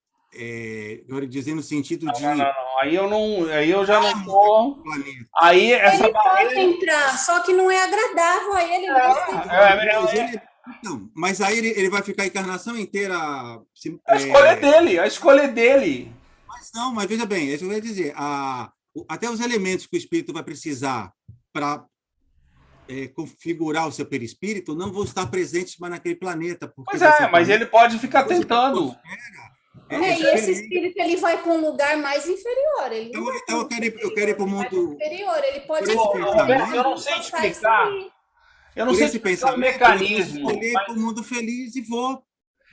Agora dizendo no sentido Não, não, de não. Aí eu já não o tô. planeta. Aí essa Ele pode barreira. entrar, só que não é agradável a ele, ele vai se Então, mas aí ele vai ficar a encarnação inteira. A escolha é dele, a escolha é dele. Mas não, mas veja bem, é isso que eu ia dizer. Até os elementos que o espírito vai precisar para configurar o seu perispírito não vão estar presentes mais naquele planeta. Porque Pois vai ser é, um mas planeta ele pode ficar tentando. e esse espírito ele vai para um lugar mais inferior. Ele não vai Então eu quero ir para o mundo. inferior. Ele pode Por esse pensamento, Eu não sei explicar. Eu não por sei esse explicar o pensamento, mecanismo. eu escolher para o mundo feliz e vou.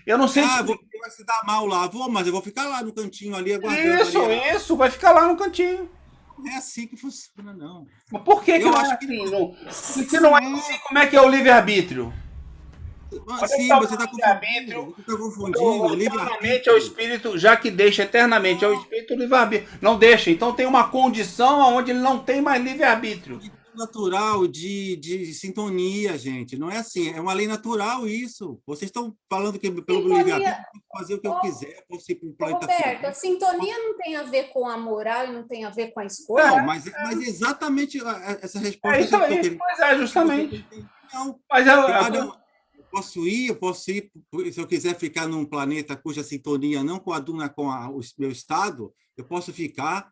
Eu não sei Vai se dar mal lá, mas eu vou ficar lá no cantinho ali aguardando. Isso, vai ficar lá no cantinho. Não é assim que funciona, não. Mas por que Eu não é acho assim? que Não? Se não é assim, como é que é o livre-arbítrio? sim, você está confundindo. Você está confundindo. O Eternamente é o espírito, já que deixa eternamente, é o espírito livre-arbítrio. Não deixa, então tem uma condição onde ele não tem mais livre-arbítrio. Natural de sintonia, gente. Não é assim, é uma lei natural isso. Vocês estão falando que pelo livre-arbítrio eu posso fazer o que eu quiser, posso ir para o planeta. Roberto, a sintonia não tem a ver com a moral e não tem a ver com a escolha? Não, mas exatamente essa resposta. É isso aí, pois é, justamente. Não, mas eu posso ir, se eu quiser ficar num planeta cuja sintonia não coaduna com o meu estado, eu posso ficar.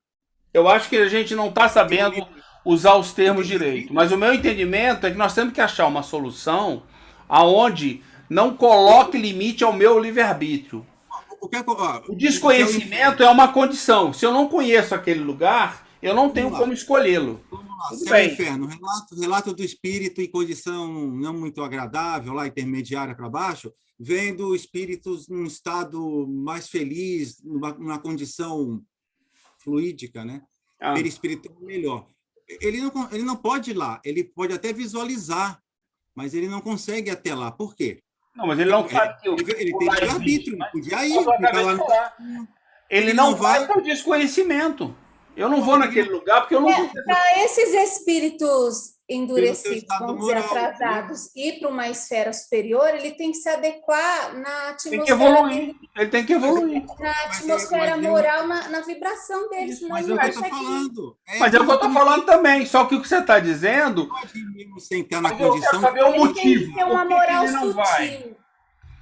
Eu acho que a gente não está sabendo usar os termos direito, mas o meu entendimento é que nós temos que achar uma solução aonde não coloque limite ao meu livre-arbítrio. O desconhecimento é uma condição. Se eu não conheço aquele lugar, eu não tenho como escolhê-lo. Vamos lá, céu e inferno. Relato do espírito em condição não muito agradável, lá intermediária para baixo, vendo espíritos num estado mais feliz, numa condição fluídica, né? Perispiritual melhor. Ele não pode ir lá, ele pode até visualizar, mas ele não consegue ir até lá. Por quê? Não, mas ele não sabe que ele tem livre-arbítrio, não podia ir. Ele não vai por desconhecimento. Eu não vou naquele lugar porque eu não vou. Para esses espíritos endurecidos, vamos dizer, atrasados, ir para uma esfera superior, ele tem que se adequar na atmosfera. Tem que evoluir. Ele tem que evoluir. Na atmosfera moral, na vibração deles. Mas é o que eu estou falando. Mas é o que eu estou falando também. Só que o que você está dizendo. Sem estar na condição. Eu quero saber o motivo. Tem que ter uma moral sutil.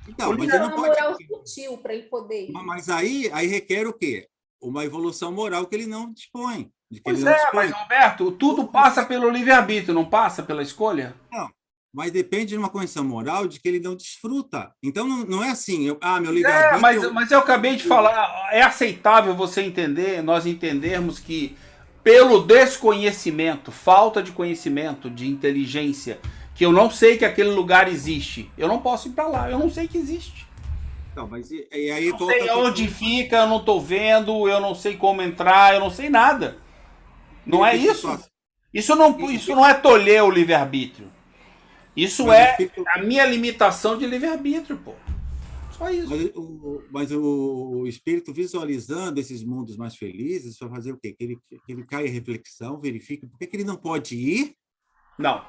Então, mas ele não pode. Uma moral sutil para ele poder ir. Mas aí requer o quê? Uma evolução moral que ele não dispõe. Mas, Roberto, tudo passa pelo livre-arbítrio, não passa pela escolha? Não, mas depende de uma condição moral de que ele não desfruta. Então, não é assim, meu livre-arbítrio... Mas eu acabei de falar, é aceitável você entender, nós entendermos que pelo desconhecimento, falta de conhecimento, de inteligência, que eu não sei que aquele lugar existe, eu não posso ir para lá, eu não sei que existe. Não, mas aí não sei onde fica, eu não estou vendo, eu não sei como entrar, eu não sei nada. Não é isso? Isso não é tolher o livre-arbítrio. Isso é a minha limitação de livre-arbítrio, pô. Só isso. Mas o espírito visualizando esses mundos mais felizes, vai fazer o quê? Que ele caia em reflexão, verifique por que ele não pode ir? Não.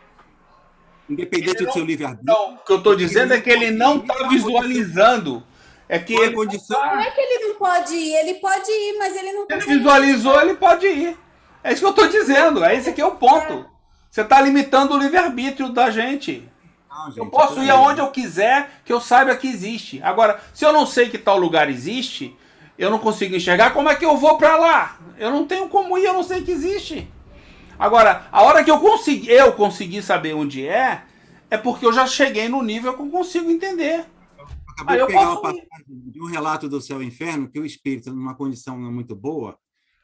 Independente do seu livre-arbítrio. Não, o que eu estou dizendo é que ele não está visualizando. É que ele não é que ele não pode ir, ele pode ir, mas ele não pode ir. Ele visualizou, ele pode ir. É isso que eu estou dizendo, esse aqui é o ponto. Você está limitando o livre-arbítrio da gente. Não, gente. Eu posso ir aonde eu quiser, que eu saiba que existe. Agora, se eu não sei que tal lugar existe, eu não consigo enxergar, como é que eu vou para lá? Eu não tenho como ir, eu não sei que existe. Agora, a hora que eu conseguir saber onde é porque eu já cheguei no nível que eu consigo entender. Acabei de pegar uma passagem de um relato do céu e inferno, que o espírito, numa condição não muito boa,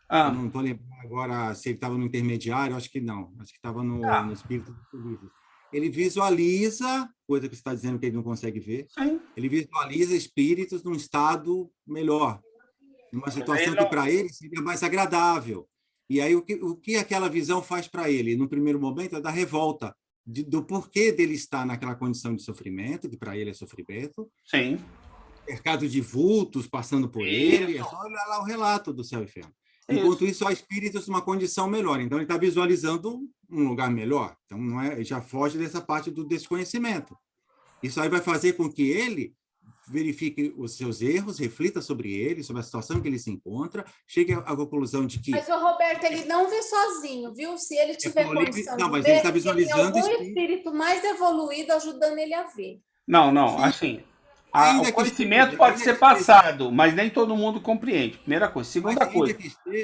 eu não estou lembrando agora se ele estava no intermediário, acho que não, acho que estava no espírito do feliz. Ele visualiza, coisa que você está dizendo que ele não consegue ver, ele visualiza espíritos num estado melhor. Numa situação que para ele seria mais agradável. E aí o que aquela visão faz para ele? No primeiro momento é da revolta, do porquê dele estar naquela condição de sofrimento, que para ele é sofrimento. Sim. Cercado de vultos passando por ele. É só olhar lá o relato do céu e inferno. Enquanto isso, há espíritos numa condição melhor. Então, ele está visualizando um lugar melhor. Então, não é, já foge dessa parte do desconhecimento. Isso aí vai fazer com que ele verifique os seus erros, reflita sobre ele, sobre a situação em que ele se encontra, chegue à conclusão de que... Mas o Roberto, ele não vê sozinho, viu? Se ele tiver condição não, mas de ele ver, está visualizando tem algum espírito mais evoluído ajudando ele a ver. Não, assim... o conhecimento pode ser passado, mas nem todo mundo compreende. Primeira coisa. Segunda coisa,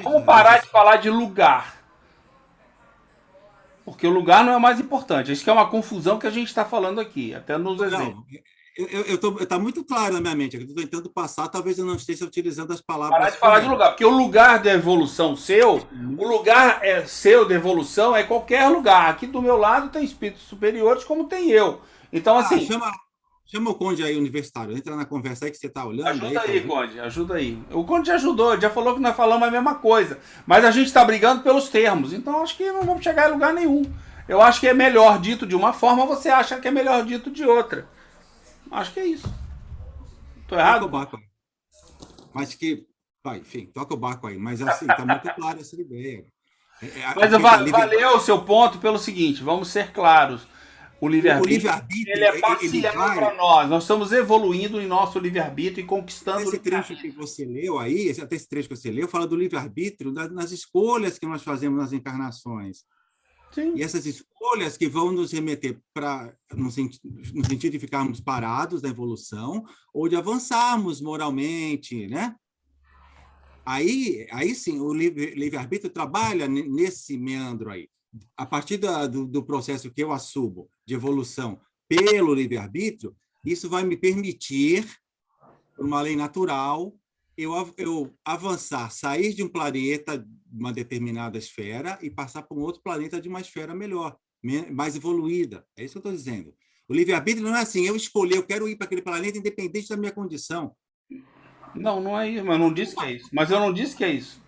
vamos parar de falar de lugar. Porque o lugar não é o mais importante. Isso que é uma confusão que a gente está falando aqui, até nos exemplos. Está muito claro na minha mente. Eu estou tentando passar, talvez eu não esteja utilizando as palavras. Parar de falar de lugar, porque o lugar da evolução seu, o lugar seu de evolução é qualquer lugar. Aqui do meu lado tem espíritos superiores, como tem eu. Então, assim... Chama o Conde aí, universitário. Entra na conversa aí que você está olhando. Ajuda aí, Conde. Ajuda aí. O Conde já ajudou, já falou que nós falamos a mesma coisa. Mas a gente está brigando pelos termos. Então, acho que não vamos chegar em lugar nenhum. Eu acho que é melhor dito de uma forma, você acha que é melhor dito de outra. Acho que é isso. Tô errado? Toca o barco aí. Mas que... Vai, enfim, toca o barco aí. Mas assim, está muito clara essa ideia. Mas valeu o seu ponto pelo seguinte, vamos ser claros. O livre-arbítrio, ele é parcial para nós. Nós estamos evoluindo em nosso livre-arbítrio e conquistando esse trecho que você leu aí, até esse trecho que você leu, fala do livre-arbítrio nas escolhas que nós fazemos nas encarnações. Sim. E essas escolhas que vão nos remeter no sentido de ficarmos parados na evolução ou de avançarmos moralmente, né? Aí sim, o livre-arbítrio trabalha nesse meandro aí. A partir do processo que eu assumo de evolução pelo livre-arbítrio, isso vai me permitir, por uma lei natural, eu avançar, sair de um planeta, de uma determinada esfera, e passar para um outro planeta de uma esfera melhor, mais evoluída. É isso que eu estou dizendo. O livre-arbítrio não é assim, eu escolher, eu quero ir para aquele planeta independente da minha condição. Não é isso, mas eu não disse que é isso. Mas eu não disse que é isso.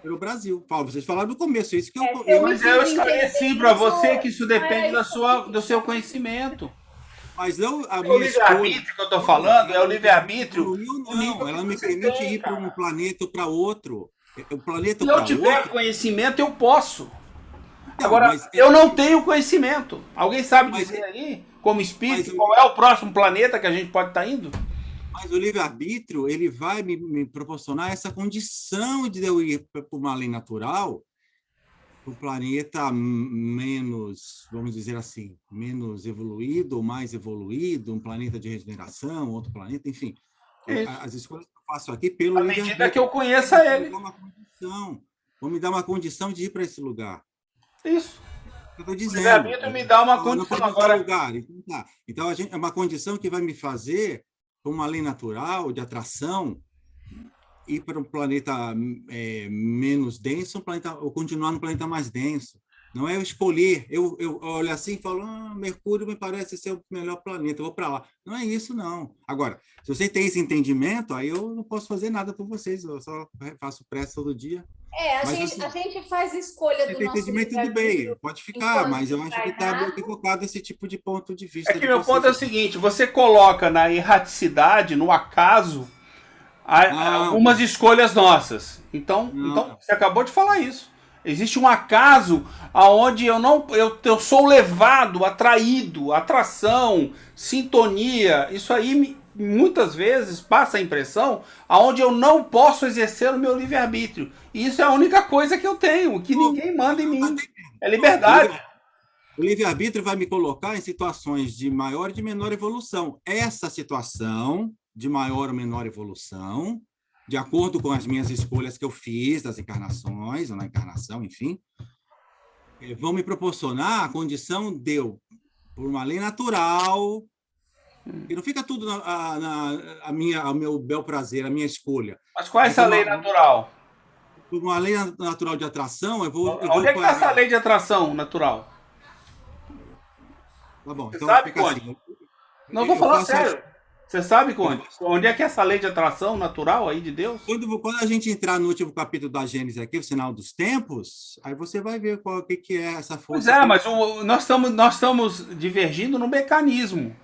Pelo Brasil. Paulo, vocês falaram no começo, isso que mas eu esclareci para você que isso depende do seu conhecimento. Mas não a minha livre-arbítrio que eu estou falando é o livre-arbítrio. Não, ela me permite ir para um planeta ou para outro. O planeta Se eu tiver conhecimento, eu posso. Agora, eu não tenho conhecimento. Alguém sabe dizer aí, como espírito, qual é o próximo planeta que a gente pode estar indo? Mas o livre-arbítrio, ele vai me proporcionar essa condição de eu ir para uma lei natural, para um planeta menos, vamos dizer assim, menos evoluído ou mais evoluído, um planeta de regeneração, outro planeta, enfim. As escolhas que eu faço aqui pelo livre-arbítrio. À medida que eu conheça ele. Vão me dar uma condição de ir para esse lugar. Isso. Eu estou dizendo. O livre-arbítrio me dá uma condição agora. Lugar. Então, é uma condição que vai me fazer, por uma lei natural de atração, ir para um planeta menos denso, ou continuar no planeta mais denso. Não é eu escolher, eu olho assim e falo, Mercúrio me parece ser o melhor planeta, eu vou para lá. Não é isso, não. Agora, se vocês têm esse entendimento, aí eu não posso fazer nada por vocês, eu só faço prece todo dia. A gente faz escolha do nosso entendimento, tudo bem, pode ficar, mas eu acho que está equivocado esse tipo de ponto de vista. É que meu ponto é o seguinte, você coloca na erraticidade, no acaso, algumas escolhas nossas. Então, você acabou de falar isso. Existe um acaso aonde eu sou levado, atraído, atração, sintonia. Isso aí muitas vezes passa a impressão aonde eu não posso exercer o meu livre-arbítrio. E isso é a única coisa que eu tenho, que ninguém manda em mim. É liberdade. O livre-arbítrio vai me colocar em situações de maior e de menor evolução. Essa situação de maior ou menor evolução, de acordo com as minhas escolhas que eu fiz, das encarnações, ou na encarnação, enfim, vão me proporcionar a condição de eu, por uma lei natural, e não fica tudo ao meu bel prazer, a minha escolha. Mas qual é essa lei natural? Por uma lei natural de atração, Onde é que está essa lei de atração natural? Tá bom, você então sabe, fica assim. Não, vou falar sério. Você sabe, Conde, onde é que é essa lei de atração natural aí de Deus? Quando a gente entrar no último capítulo da Gênesis aqui, o sinal dos tempos, aí você vai ver qual que é essa Pois força é, que... mas nós estamos divergindo no mecanismo.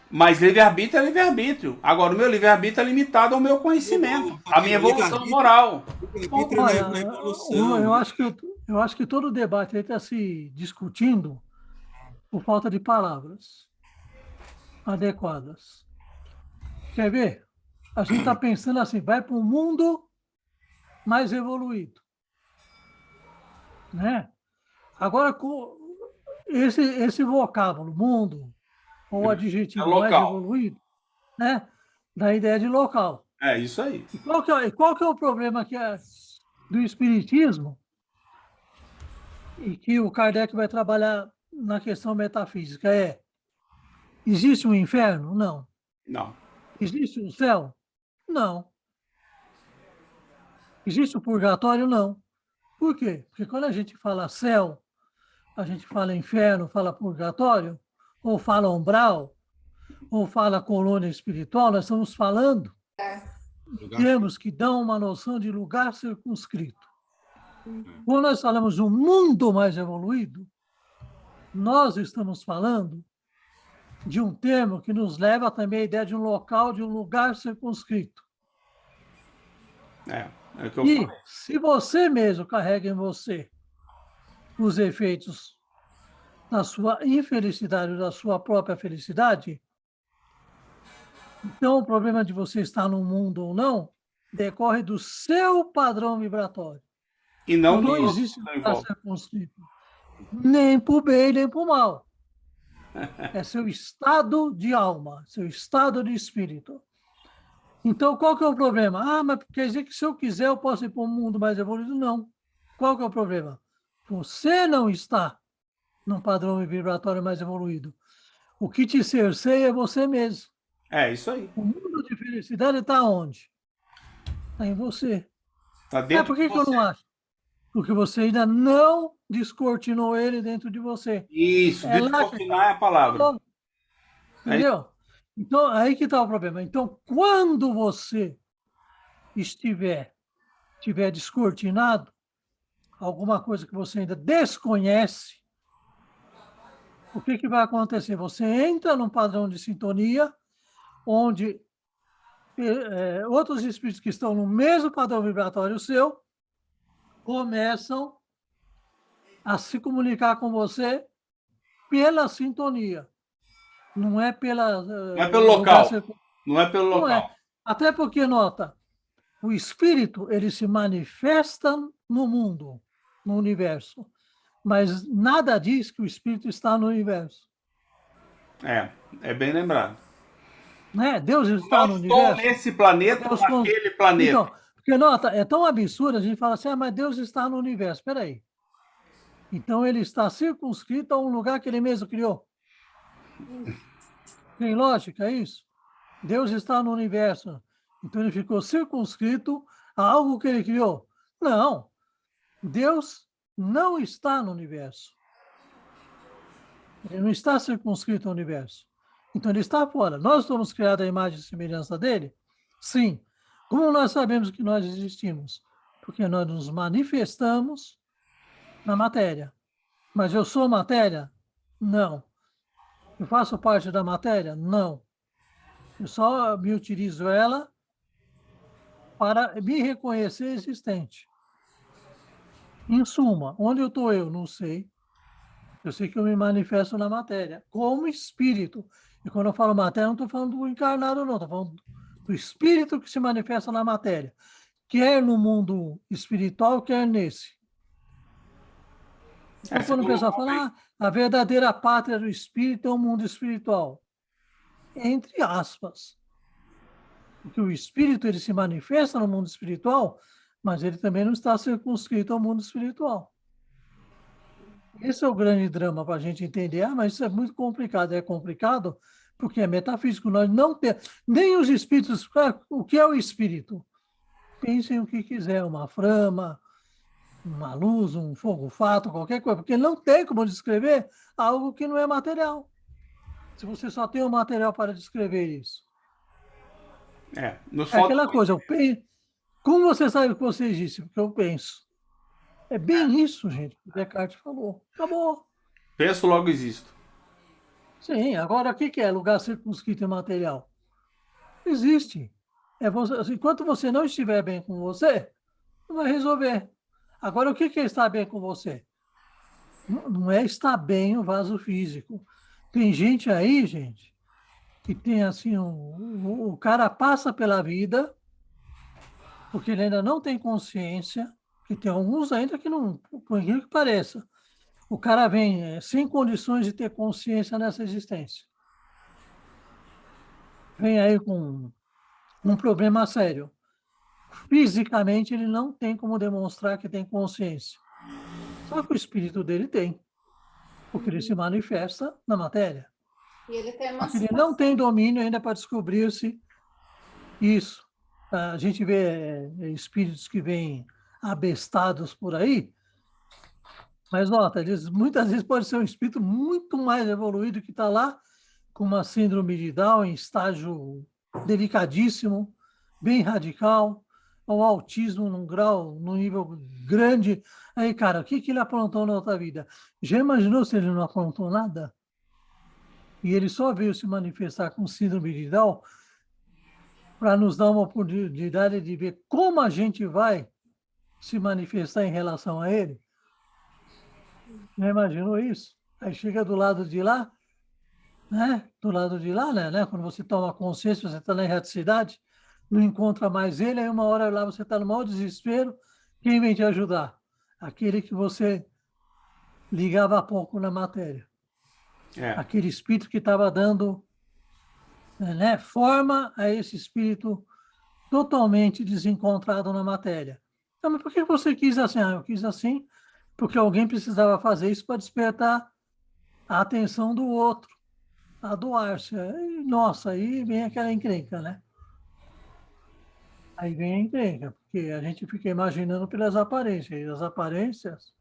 Mas livre-arbítrio é livre-arbítrio. Agora, o meu livre-arbítrio é limitado ao meu conhecimento, à minha evolução moral. Livre-arbítrio Olha, não é evolução. eu acho que todo o debate está se discutindo por falta de palavras adequadas. Quer ver? A gente está pensando assim, vai para um mundo mais evoluído, né? Agora, com esse vocábulo, mundo, ou É adjetivo mais local. evoluído, né? Da ideia de local. É isso aí. E qual que é o problema do espiritismo e que o Kardec vai trabalhar na questão metafísica? Existe um inferno? Não. Não. Existe um céu? Não. Existe o purgatório? Não. Por quê? Porque quando a gente fala céu, a gente fala inferno, fala purgatório, ou fala umbral, ou fala colônia espiritual, nós estamos falando termos que dão uma noção de lugar circunscrito. Quando nós falamos de um mundo mais evoluído, nós estamos falando de um termo que nos leva também à ideia de um local, de um lugar circunscrito. É o que eu E falei. se você mesmo carrega em você os efeitos da sua infelicidade ou da sua própria felicidade, então o problema de você estar no mundo ou não decorre do seu padrão vibratório. E não Então, dos não outros existe que estão em lugar volta. circunscrito, nem para o bem, nem para o mal. É seu estado de alma, seu estado de espírito. Então, qual que é o problema? Ah, mas quer dizer que se eu quiser eu posso ir para um mundo mais evoluído? Não. Qual que é o problema? Você não está num padrão vibratório mais evoluído. O que te cerceia é você mesmo. É isso aí. O mundo de felicidade está onde? Está em você. Está dentro Por de que eu você. não acho? Porque você ainda não descortinou ele dentro de você. Isso, É lá que está. descortinar é a palavra. Entendeu? Então, aí que está o problema. Então, quando você tiver descortinado alguma coisa que você ainda desconhece, o que vai acontecer? Você entra num padrão de sintonia onde outros espíritos que estão no mesmo padrão vibratório seu começam a se comunicar com você pela sintonia. Não é pela Não é pelo lugar local. Não é pelo não é. local. Até porque, nota, o espírito ele se manifesta no mundo, no universo, mas nada diz que o espírito está no universo. É bem lembrado. Né? Deus está Não no estou universo. nesse planeta ou Deus naquele planeta. Então, porque, nota, é tão absurdo a gente falar assim, mas Deus está no universo. Espera aí. Então, ele está circunscrito a um lugar que ele mesmo criou. Tem lógica isso? Deus está no universo. Então, ele ficou circunscrito a algo que ele criou. Não. Deus não está no universo. Ele não está circunscrito ao universo. Então, ele está fora. Nós somos criados à imagem e semelhança dele? Sim. Como nós sabemos que nós existimos? Porque nós nos manifestamos na matéria. Mas eu sou matéria? Não. Eu faço parte da matéria? Não. Eu só me utilizo ela para me reconhecer existente. Em suma, onde eu estou eu? Não sei. Eu sei que eu me manifesto na matéria, como espírito. E quando eu falo matéria, não estou falando do encarnado, não. Estou falando do espírito que se manifesta na matéria. Quer no mundo espiritual, quer nesse. Então, quando o pessoal fala, a verdadeira pátria do espírito é o mundo espiritual. Entre aspas. Porque o espírito ele se manifesta no mundo espiritual, mas ele também não está circunscrito ao mundo espiritual. Esse é o grande drama para a gente entender. Mas isso é muito complicado. É complicado porque é metafísico. Nós não temos. Nem os espíritos. O que é o espírito? Pensem o que quiser, uma flama, uma luz, um fogo-fato, qualquer coisa, porque não tem como descrever algo que não é material. Se você só tem o material para descrever isso. Nos É falta aquela coisa, eu penso. Como você sabe o que você disse? Porque eu penso. É bem isso, gente, que o Descartes falou. Acabou. penso, logo existo. Sim, agora o que que é lugar circunscrito e material? Existe. É você, enquanto você não estiver bem com você, não vai resolver. Agora, o que que é estar bem com você? Não é estar bem o vaso físico. Tem gente aí, gente, que tem assim, o cara passa pela vida, porque ele ainda não tem consciência, que tem alguns ainda que não, por incrível que pareça, o cara vem sem condições de ter consciência nessa existência. Vem aí com um problema sério. Fisicamente, ele não tem como demonstrar que tem consciência. Só que o espírito dele tem, porque ele se manifesta na matéria. E ele tem Só que ele não tem domínio ainda para descobrir-se isso. A gente vê espíritos que vêm abestados por aí, mas nota, eles muitas vezes pode ser um espírito muito mais evoluído que está lá com uma síndrome de Down em estágio delicadíssimo, bem radical, ou autismo num grau, num nível grande. Aí, cara, o que que ele aprontou na outra vida? Já imaginou se ele não aprontou nada? E ele só veio se manifestar com síndrome de Down para nos dar uma oportunidade de ver como a gente vai se manifestar em relação a ele. Já imaginou isso? Aí chega do lado de lá, né? Do lado de lá, né? Quando você toma consciência, você está na erraticidade, não encontra mais ele, aí uma hora lá você está no maior desespero, quem vem te ajudar? Aquele que você ligava há pouco na matéria. Aquele espírito que estava dando, né, forma a esse espírito totalmente desencontrado na matéria. Então, mas por que você quis assim? Ah, eu quis assim porque alguém precisava fazer isso para despertar a atenção do outro, a doar-se. Nossa, aí vem aquela encrenca, né? Aí vem a encrenca, porque a gente fica imaginando pelas aparências, e as aparências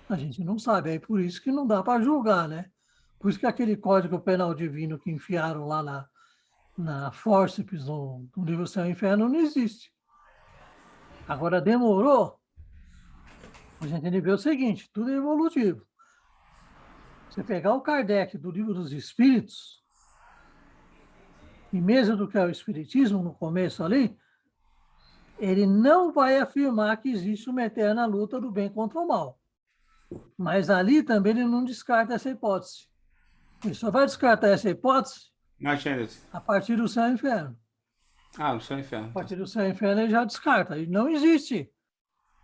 a gente não sabe, aí por isso que não dá para julgar, né? Por isso que aquele código penal divino que enfiaram lá na fórceps, no livro Céu e Inferno, não existe. Agora, demorou, a gente vê o seguinte, tudo é evolutivo. Você pegar o Kardec do Livro dos Espíritos, e mesmo do que é o Espiritismo, no começo ali, ele não vai afirmar que existe uma eterna luta do bem contra o mal. Mas ali também ele não descarta essa hipótese. Ele só vai descartar essa hipótese a partir do Céu e Inferno. No Céu e Inferno. A partir do Céu e Inferno ele já descarta. Ele não existe.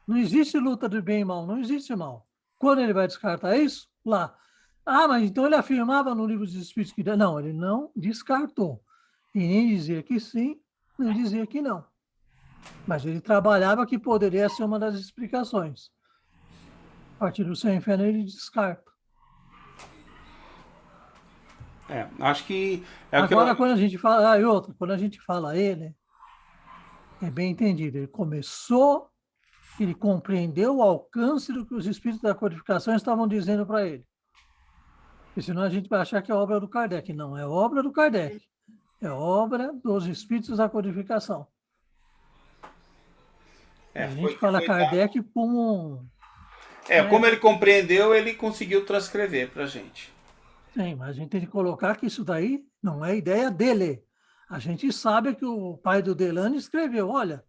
Não existe luta de bem e mal, não existe mal. Quando ele vai descartar isso? Lá. Ah, mas então ele afirmava no Livro dos Espíritos que... Não, ele não descartou. E nem dizia que sim, nem dizia que não. Mas ele trabalhava que poderia ser uma das explicações. A partir do Céu e Inferno ele descarta. Acho que... Agora, quando a gente fala... e outra, quando a gente fala ele, é bem entendido. Ele começou, ele compreendeu o alcance do que os espíritos da codificação estavam dizendo para ele. Porque senão a gente vai achar que é obra do Kardec. Não, é obra do Kardec. É obra dos espíritos da codificação. A gente fala Kardec como... como ele compreendeu, ele conseguiu transcrever para a gente. Sim, mas a gente tem que colocar que isso daí não é ideia dele. A gente sabe que o pai do Delano escreveu, olha,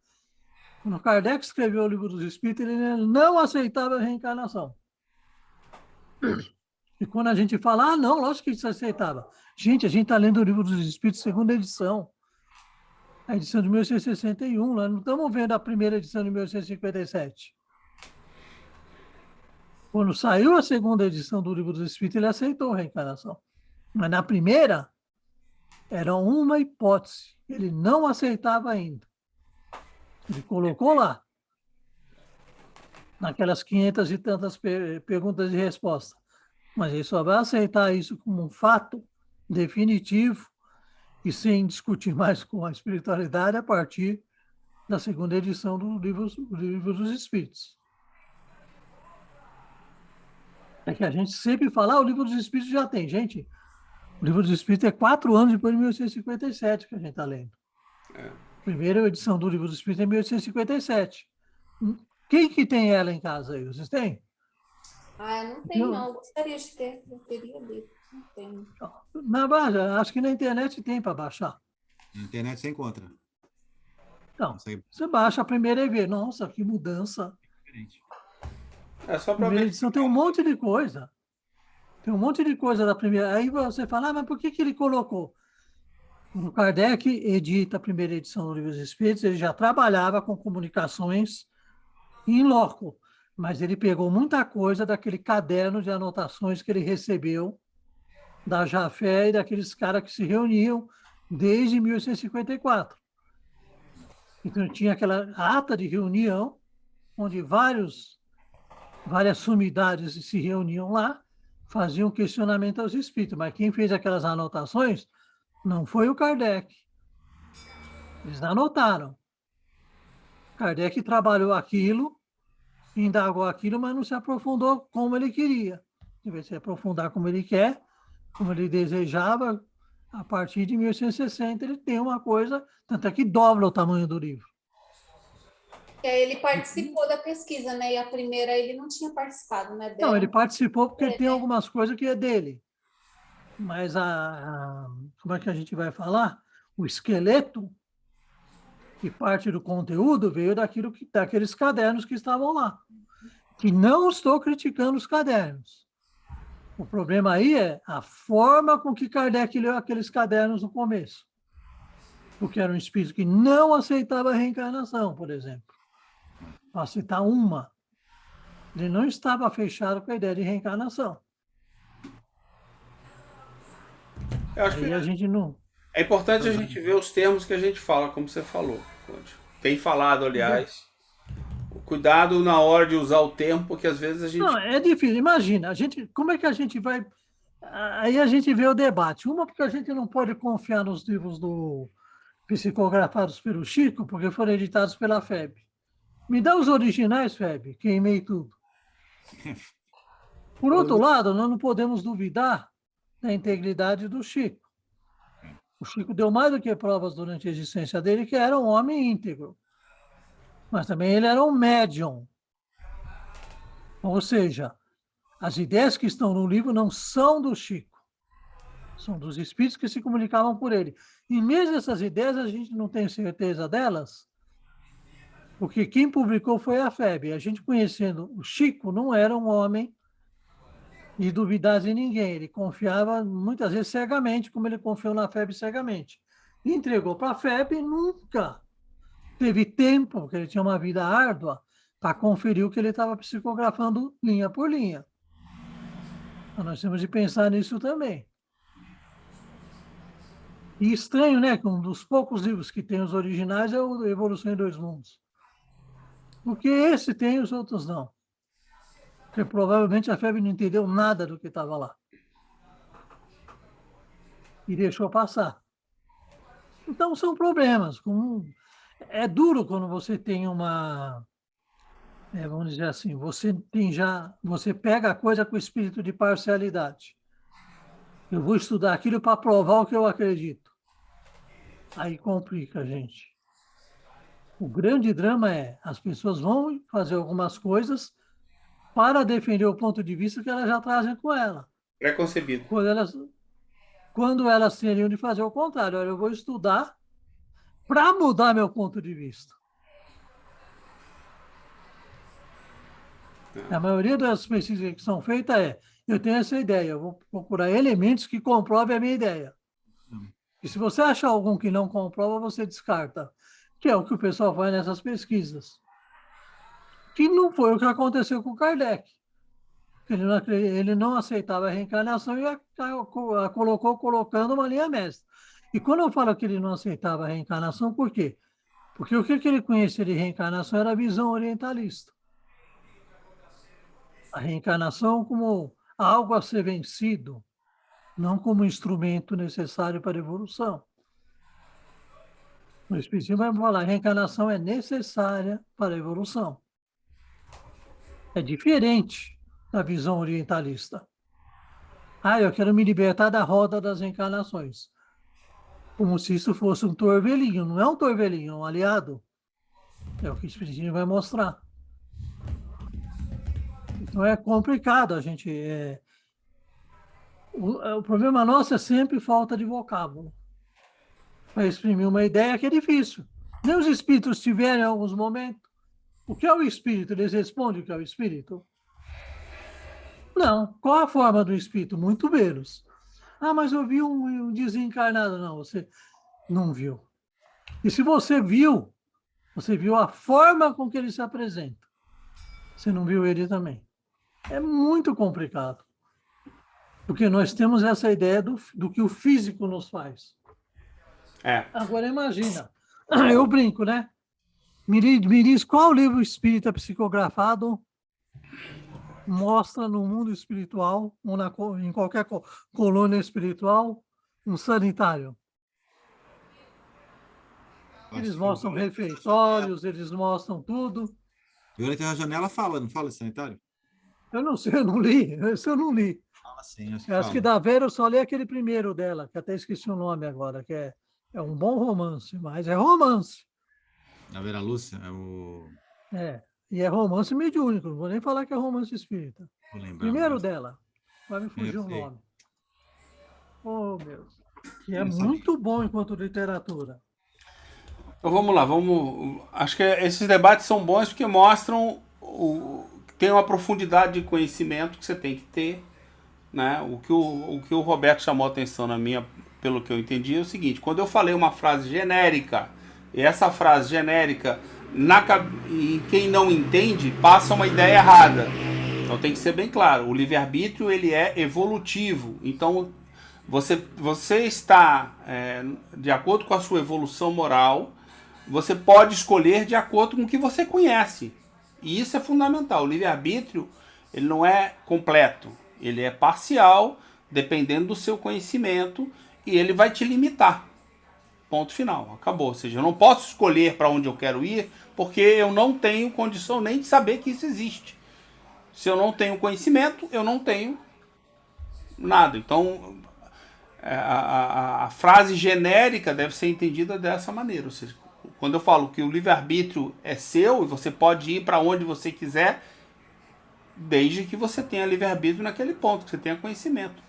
quando Kardec escreveu o Livro dos Espíritos, ele não aceitava a reencarnação. E quando a gente fala, não, lógico que isso aceitava. Gente, a gente está lendo o Livro dos Espíritos, segunda edição. A edição de 1861, nós não estamos vendo a primeira edição de 1857. Quando saiu a segunda edição do Livro dos Espíritos, ele aceitou a reencarnação. Mas na primeira, era uma hipótese. Ele não aceitava ainda. Ele colocou lá, naquelas 500 e tantas perguntas e respostas. Mas ele só vai aceitar isso como um fato definitivo e sem discutir mais com a espiritualidade a partir da segunda edição do Livro dos Espíritos. É que a gente sempre fala, o Livro dos Espíritos já tem. Gente, o Livro dos Espíritos é 4 anos depois de 1857 que a gente está lendo. Primeira edição do Livro dos Espíritos é 1857. Quem que tem ela em casa aí? Vocês têm? Ah, eu não tenho, não. Eu gostaria de ter, eu teria lido. Não tenho. Na baixa, acho que na internet tem para baixar. Na internet você encontra. Então, Consegue você baixa a primeira e vê, nossa, que mudança. diferente. É só A para primeira ver. edição tem um monte de coisa. Tem um monte de coisa da primeira. Aí você fala, mas por que ele colocou? O Kardec edita a primeira edição do Livro dos Espíritos, ele já trabalhava com comunicações em loco, mas ele pegou muita coisa daquele caderno de anotações que ele recebeu da Jafé e daqueles caras que se reuniam desde 1854. Então, tinha aquela ata de reunião, onde várias sumidades se reuniam lá, faziam questionamento aos espíritos, mas quem fez aquelas anotações não foi o Kardec. Eles anotaram. Kardec trabalhou aquilo, indagou aquilo, mas não se aprofundou como ele queria. Deve se aprofundar como ele quer, como ele desejava. A partir de 1860, ele tem uma coisa, tanto é que dobra o tamanho do livro. E aí ele participou da pesquisa, né? E a primeira ele não tinha participado, né? Não, ele Dela. participou porque ele tem algumas coisas que é dele. Mas como é que a gente vai falar? O esqueleto, que parte do conteúdo, veio daqueles cadernos que estavam lá. Que não estou criticando os cadernos. O problema aí é a forma com que Kardec leu aqueles cadernos no começo. Porque era um espírito que não aceitava a reencarnação, por exemplo. Para citar uma. Ele não estava fechado com a ideia de reencarnação. Eu acho Aí que a gente não... é importante a gente ver os termos que a gente fala, como você falou, Conde. Tem falado, aliás. Cuidado na hora de usar o termo, porque às vezes a gente. Não, é difícil. Imagina, como é que a gente vai... Aí a gente vê o debate. Uma, porque a gente não pode confiar nos livros psicografados pelo Chico, porque foram editados pela FEB. Me dá os originais, FEB, queimei tudo. Por outro lado, nós não podemos duvidar da integridade do Chico. O Chico deu mais do que provas durante a existência dele que era um homem íntegro. Mas também ele era um médium. Ou seja, as ideias que estão no livro não são do Chico. São dos espíritos que se comunicavam por ele. E mesmo essas ideias, a gente não tem certeza delas, porque quem publicou foi a FEB. A gente conhecendo o Chico, não era um homem de duvidar de ninguém. Ele confiava, muitas vezes, cegamente, como ele confiou na FEB cegamente. E entregou para a FEB e nunca teve tempo, porque ele tinha uma vida árdua, para conferir o que ele estava psicografando linha por linha. Então, nós temos de pensar nisso também. E estranho, né? Que um dos poucos livros que tem os originais é o Evolução em Dois Mundos. Porque esse tem e os outros não. Porque provavelmente a FEB não entendeu nada do que estava lá. E deixou passar. Então, são problemas. É duro quando você tem vamos dizer assim, você pega a coisa com espírito de parcialidade. Eu vou estudar aquilo para provar o que eu acredito. Aí complica a gente. O grande drama é as pessoas vão fazer algumas coisas para defender o ponto de vista que elas já trazem com ela. Preconcebido. Quando elas teriam de fazer o contrário. Olha, eu vou estudar para mudar meu ponto de vista. A maioria das pesquisas que são feitas eu tenho essa ideia, eu vou procurar elementos que comprovem a minha ideia. E se você achar algum que não comprova, você descarta. Que é o que o pessoal faz nessas pesquisas. Que não foi o que aconteceu com Kardec. Ele não aceitava a reencarnação e a colocou colocando uma linha mestra. E quando eu falo que ele não aceitava a reencarnação, por quê? Porque o que ele conhecia de reencarnação era a visão orientalista. A reencarnação como algo a ser vencido, não como instrumento necessário para a evolução. O Espiritismo vai falar, a reencarnação é necessária para a evolução. É diferente da visão orientalista. Eu quero me libertar da roda das reencarnações. como se isso fosse um torvelinho. Não é um torvelinho, é um aliado. É o que o Espiritismo vai mostrar. Então é complicado a gente... O problema nosso é sempre falta de vocábulo para exprimir uma ideia que é difícil. Nem os espíritos tiveram em alguns momentos. O que é o espírito? Eles respondem o que é o espírito? Não. Qual a forma do espírito? Muito menos. Ah, mas eu vi um desencarnado. Não, você não viu. E se você viu a forma com que ele se apresenta. Você não viu ele também. É muito complicado. Porque nós temos essa ideia do que o físico nos faz. Agora imagina, eu brinco, né? Me diz qual livro espírita psicografado mostra no mundo espiritual, ou em qualquer colônia espiritual, um sanitário. Eles mostram refeitórios, eles mostram tudo. Violeta na Janela fala, não fala sanitário? Eu não sei, eu não li. Esse eu não li. Fala sim, acho que Eu acho que da Vera eu só li aquele primeiro dela, que até esqueci o nome agora, que é um bom romance, mas é romance. Da Vera Lúcia, é o... E é romance mediúnico, não vou nem falar que é romance espírita. Vou lembrar. Primeiro dela, vai me fugir o nome. Oh, meu Deus. Que é muito bom enquanto literatura. Então vamos lá, acho que esses debates são bons porque mostram tem uma profundidade de conhecimento que você tem que ter, né? O que o Roberto chamou a atenção pelo que eu entendi é o seguinte: quando eu falei uma frase genérica, e essa frase genérica em quem não entende passa uma ideia errada. Então tem que ser bem claro, o livre-arbítrio ele é evolutivo. Então você está de acordo com a sua evolução moral, você pode escolher de acordo com o que você conhece. E isso é fundamental. O livre-arbítrio ele não é completo, ele é parcial, dependendo do seu conhecimento, e ele vai te limitar. Ponto final, acabou. Ou seja, eu não posso escolher para onde eu quero ir, porque eu não tenho condição nem de saber que isso existe. Se eu não tenho conhecimento, eu não tenho nada. Então, a frase genérica deve ser entendida dessa maneira. Ou seja, quando eu falo que o livre-arbítrio é seu e você pode ir para onde você quiser, desde que você tenha livre-arbítrio naquele ponto, que você tenha conhecimento.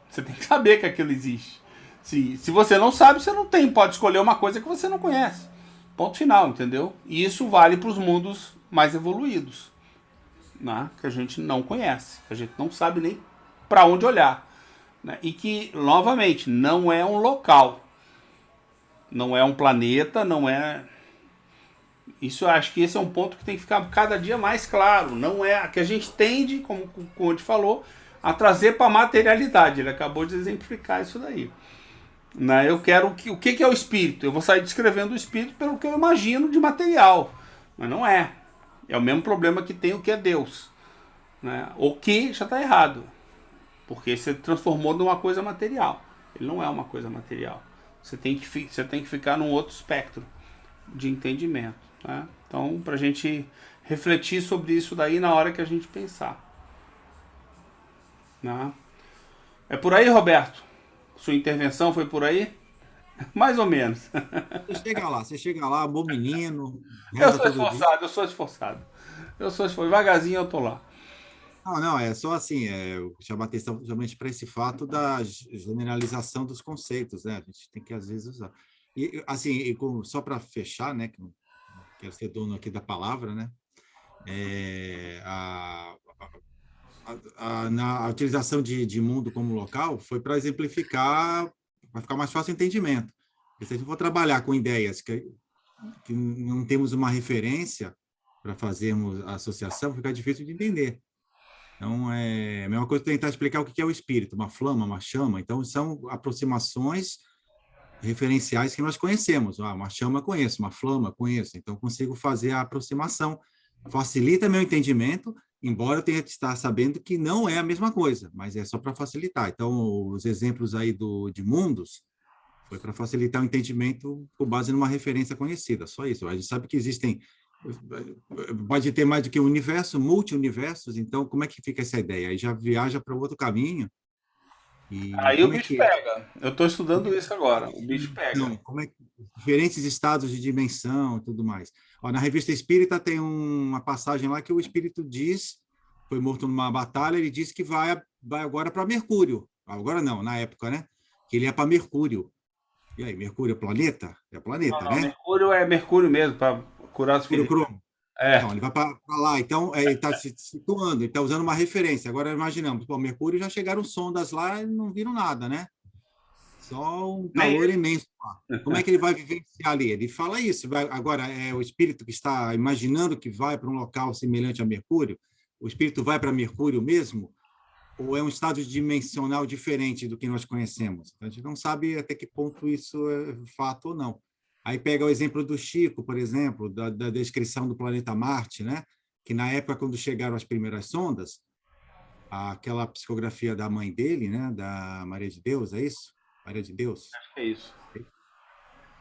Você tem que saber que aquilo existe. Se você não sabe, você não tem. Pode escolher uma coisa que você não conhece. Ponto final, entendeu? E isso vale para os mundos mais evoluídos, né? Que a gente não conhece, que a gente não sabe nem para onde olhar. Né? E que, novamente, não é um local. Não é um planeta, não é... Isso eu acho que esse é um ponto que tem que ficar cada dia mais claro. Não é que a gente tende, como o Conde falou, a trazer para a materialidade. Ele acabou de exemplificar isso daí. Né? Eu quero o que é o espírito? Eu vou sair descrevendo o espírito pelo que eu imagino de material. Mas não é. É o mesmo problema que tem o que é Deus. Né? O que já está errado. Porque você transformou numa coisa material. Ele não é uma coisa material. Você tem que ficar num outro espectro de entendimento. Né? Então, para a gente refletir sobre isso daí na hora que a gente pensar. Né? É por aí, Roberto? Sua intervenção foi por aí? Mais ou menos. Você chega lá, bom menino. Eu sou esforçado. Devagarzinho eu tô lá. Não, é só assim, eu chamo a atenção justamente para esse fato da generalização dos conceitos, né? A gente tem que, às vezes, usar. E, assim, só para fechar, né? Que não quero ser dono aqui da palavra, né? Na utilização de mundo como local foi para exemplificar, para ficar mais fácil o entendimento. Porque se a gente for trabalhar com ideias que não temos uma referência para fazermos a associação, fica difícil de entender. Então, é a mesma coisa que tentar explicar o que é o espírito, uma flama, uma chama. Então, são aproximações referenciais que nós conhecemos. Uma chama conheço, uma flama conheço. Então, consigo fazer a aproximação. Facilita meu entendimento, embora eu tenha que estar sabendo que não é a mesma coisa, mas é só para facilitar. Então, os exemplos aí de mundos foi para facilitar o entendimento com base numa referência conhecida, só isso. A gente sabe que existem, pode ter mais do que um universo, multi-universos, então como é que fica essa ideia? Aí já viaja para outro caminho, E Aí o como é bicho que é? pega. Eu estou estudando isso agora. O bicho pega. Então, como é que diferentes estados de dimensão e tudo mais. Ó, na Revista Espírita tem uma passagem lá que o espírito diz, foi morto numa batalha, ele disse que vai agora para Mercúrio. Agora não, na época, né? Que ele ia para Mercúrio. E aí, Mercúrio é planeta? É Não, planeta, não, né? Mercúrio é Mercúrio mesmo, para curar as Mercúrio feridas. cromo. É. Então, ele vai para lá. Então, ele está se situando, ele está usando uma referência. Agora, imaginamos, pô, Mercúrio já chegaram sondas lá e não viram nada, né? Só um Nem calor ele. imenso lá. Como é que ele vai vivenciar ali? Ele fala isso. Agora, é o espírito que está imaginando que vai para um local semelhante a Mercúrio? O espírito vai para Mercúrio mesmo? Ou é um estado dimensional diferente do que nós conhecemos? A gente não sabe até que ponto isso é fato ou não. Aí pega o exemplo do Chico, por exemplo, da descrição do planeta Marte, né? Que na época, quando chegaram as primeiras sondas, aquela psicografia da mãe dele, né? Da Maria de Deus, é isso? Maria de Deus? Acho que é isso.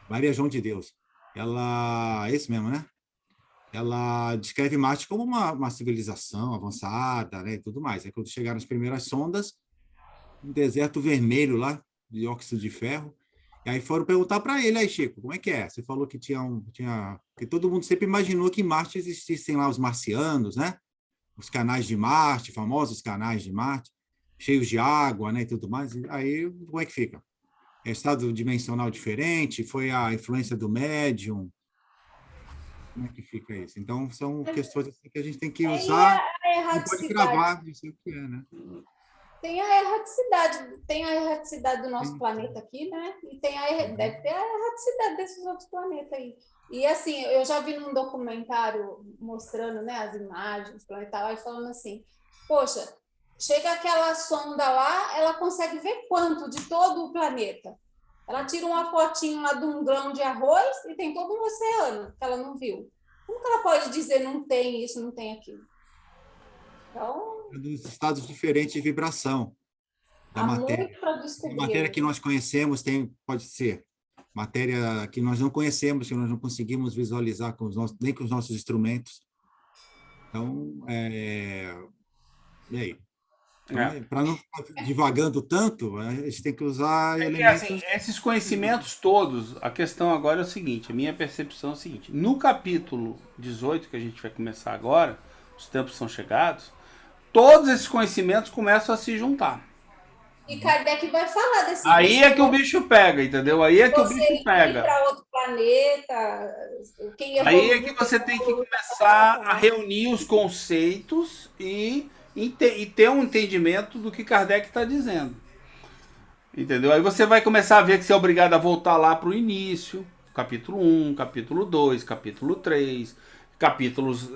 Maria João de Deus. Ela, é isso mesmo, né? Ela descreve Marte como uma civilização avançada, né, e tudo mais. Aí, quando chegaram as primeiras sondas, um deserto vermelho lá, de óxido de ferro, e aí foram perguntar para ele, aí, Chico, como é que é? Você falou que que todo mundo sempre imaginou que em Marte existissem lá os marcianos, né? Os canais de Marte, famosos canais de Marte, cheios de água, né, e tudo mais. E aí, como é que fica? É estado dimensional diferente? Foi a influência do médium? Como é que fica isso? Então, são questões assim que a gente tem que E usar, a não pode erraticidade. cravar, não sei o que é, né? Tem a erraticidade do nosso planeta aqui, né? E deve ter a erraticidade desses outros planetas aí. E assim, eu já vi num documentário mostrando, né, as imagens planetárias, falando assim, poxa, chega aquela sonda lá, ela consegue ver quanto de todo o planeta? Ela tira uma fotinho lá de um grão de arroz e tem todo um oceano que ela não viu. Como que ela pode dizer não tem isso, não tem aquilo? Então, Dos estados diferentes de vibração da há matéria. muito para A descobrir matéria que ainda. nós conhecemos pode ser matéria que nós não conhecemos, que nós não conseguimos visualizar nem com os nossos instrumentos. Então, e aí? É. Para não ficar divagando tanto, a gente tem que usar É que, assim, elementos. esses conhecimentos todos, a questão agora é o seguinte, a minha percepção é o seguinte, no capítulo 18, que a gente vai começar agora, os tempos são chegados, todos esses conhecimentos começam a se juntar. E Kardec vai falar Aí é que o bicho pega, entendeu? Aí é que o você bicho ir pega. para outro planeta, quem Aí é evoluiu, que você tem que evoluiu, começar a reunir os conceitos e ter um entendimento do que Kardec está dizendo. Entendeu? Aí você vai começar a ver que você é obrigado a voltar lá para o início, capítulo 1, capítulo 2, capítulo 3, capítulos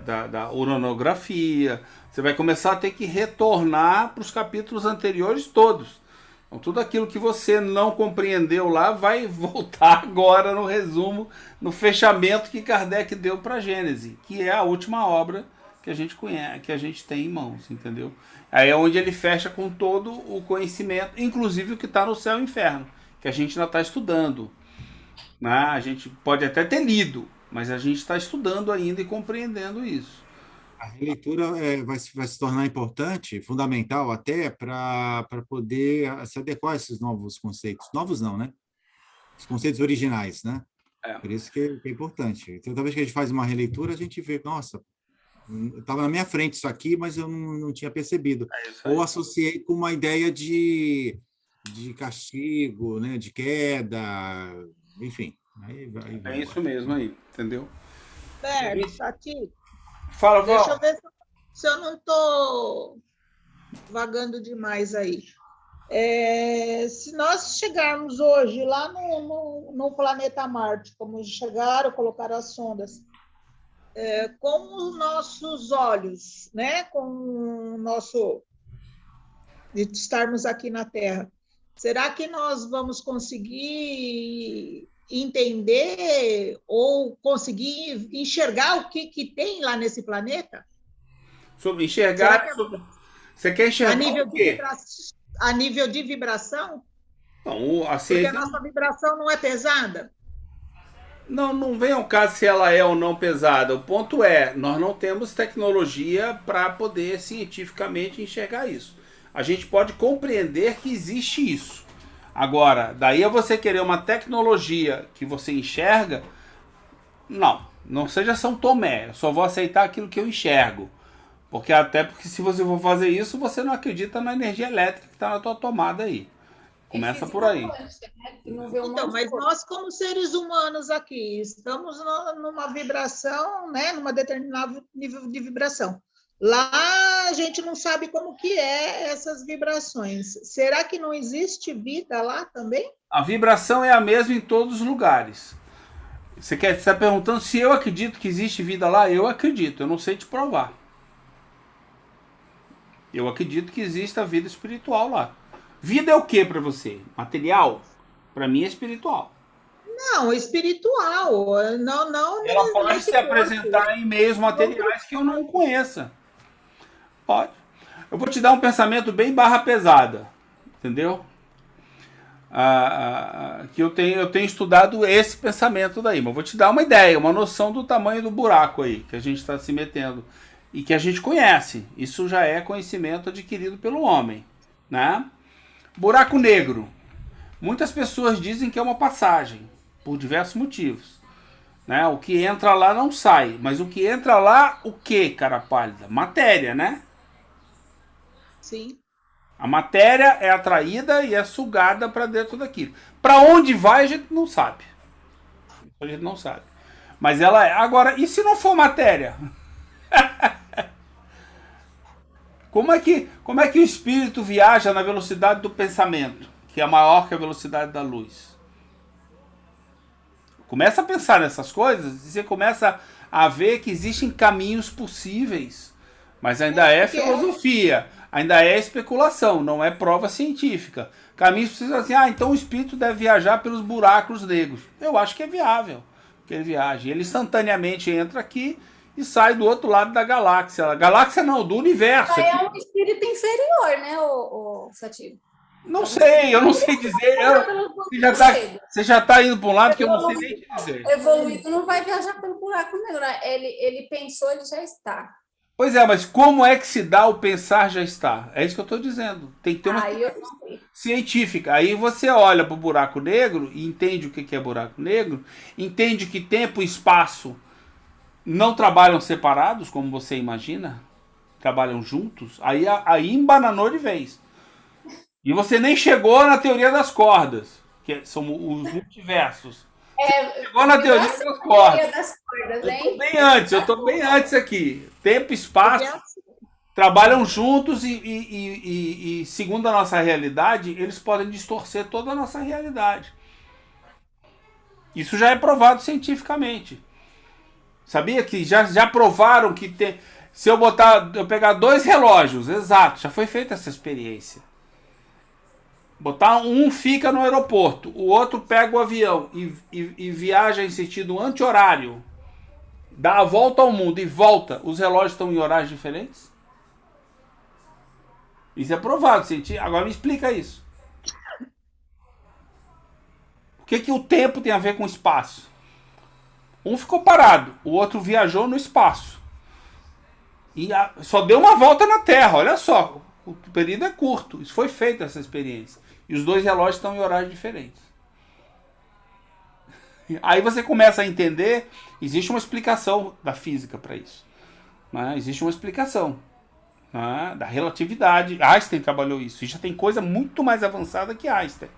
da uranografia. Você vai começar a ter que retornar para os capítulos anteriores todos. Então, tudo aquilo que você não compreendeu lá vai voltar agora no resumo, no fechamento que Kardec deu para a Gênese, que é a última obra que a gente conhece, que a gente tem em mãos, entendeu? Aí é onde ele fecha com todo o conhecimento, inclusive o que está no céu e inferno, que a gente ainda está estudando. Né? A gente pode até ter lido, mas a gente está estudando ainda e compreendendo isso. A releitura vai se tornar importante, fundamental até para poder se adequar a esses novos conceitos. Novos não, né? Os conceitos originais, né? É. Por isso que é importante. Então, toda vez que a gente faz uma releitura, a gente vê, nossa, estava na minha frente isso aqui, mas eu não tinha percebido. Ou associei com uma ideia de castigo, né? De queda, enfim. Aí vai É isso mesmo aí, entendeu? Berto, aqui. Fala, Val. Deixa eu ver se eu não estou vagando demais aí. Se nós chegarmos hoje lá no planeta Marte, como chegaram, colocaram as sondas, com os nossos olhos, né? Com o nosso de estarmos aqui na Terra, será que nós vamos conseguir entender ou conseguir enxergar o que tem lá nesse planeta? Sobre enxergar, você quer enxergar o quê? A nível de vibração? Não, a Porque a nossa vibração não é pesada? Não vem ao caso se ela é ou não pesada. O ponto é, nós não temos tecnologia para poder cientificamente enxergar isso. a gente pode compreender que existe isso. Agora, daí a você querer uma tecnologia que você enxerga, não seja São Tomé, eu só vou aceitar aquilo que eu enxergo. Porque se você for fazer isso, você não acredita na energia elétrica que está na tua tomada aí. Começa por aí. Então, mas nós, como seres humanos aqui, estamos numa vibração, né, numa determinado nível de vibração. Lá a gente não sabe como que é essas vibrações. Será que não existe vida lá também? A vibração é a mesma em todos os lugares. Você está perguntando se eu acredito que existe vida lá? Eu acredito, eu não sei te provar. Eu acredito que exista vida espiritual lá. Vida é o que para você? Material? Para mim é espiritual. Não, espiritual. Não. Ela pode se apresentar em meios materiais que eu não conheça. Pode. Eu vou te dar um pensamento bem barra pesada, entendeu? Que eu tenho estudado esse pensamento daí, mas vou te dar uma ideia, uma noção do tamanho do buraco aí que a gente está se metendo e que a gente conhece. Isso já é conhecimento adquirido pelo homem, né? Buraco negro. Muitas pessoas dizem que é uma passagem, por diversos motivos. Né? O que entra lá não sai. Mas o que entra lá, o que, cara pálida? Matéria, né? Sim. A matéria é atraída e é sugada para dentro daquilo. Para onde vai, a gente não sabe. A gente não sabe. Mas ela é. Agora, e se não for matéria? Como é que o espírito viaja na velocidade do pensamento, que é maior que a velocidade da luz? Começa a pensar nessas coisas e você começa a ver que existem caminhos possíveis, mas ainda é filosofia, ainda é especulação, não é prova científica. Caminhos possíveis assim, então o espírito deve viajar pelos buracos negros. Eu acho que é viável que ele viaje. Ele instantaneamente entra aqui e sai do outro lado da galáxia. A galáxia não, do universo. É um espírito inferior, né, o Satiro? Não sei, eu não sei dizer. Você já está indo para um lado que eu não sei nem dizer. Evoluído não vai viajar pelo buraco negro. Né? Ele pensou, ele já está. Pois é, mas como é que se dá o pensar já está? É isso que eu estou dizendo. Tem que ter uma científica. Aí você olha para o buraco negro e entende o que é buraco negro, entende que tempo e espaço não trabalham separados, como você imagina, trabalham juntos, aí embananou de vez. E você nem chegou na teoria das cordas, que são os multiversos. Chegou na teoria das cordas. Eu estou bem antes aqui. Tempo e espaço trabalham juntos e segundo a nossa realidade, eles podem distorcer toda a nossa realidade. Isso já é provado cientificamente. Sabia que já provaram que tem... Se eu pegar 2 relógios, exato, já foi feita essa experiência. Um fica no aeroporto, o outro pega o avião e viaja em sentido anti-horário, dá a volta ao mundo e volta, os relógios estão em horários diferentes? Isso é provado, científico. Agora me explica isso. O que o tempo tem a ver com o espaço? Um ficou parado, o outro viajou no espaço. E só deu uma volta na Terra, olha só. O período é curto, isso foi feita essa experiência. E os 2 relógios estão em horários diferentes. Aí você começa a entender, existe uma explicação da física para isso. Né? Existe uma explicação, né, da relatividade. Einstein trabalhou isso. E já tem coisa muito mais avançada que Einstein.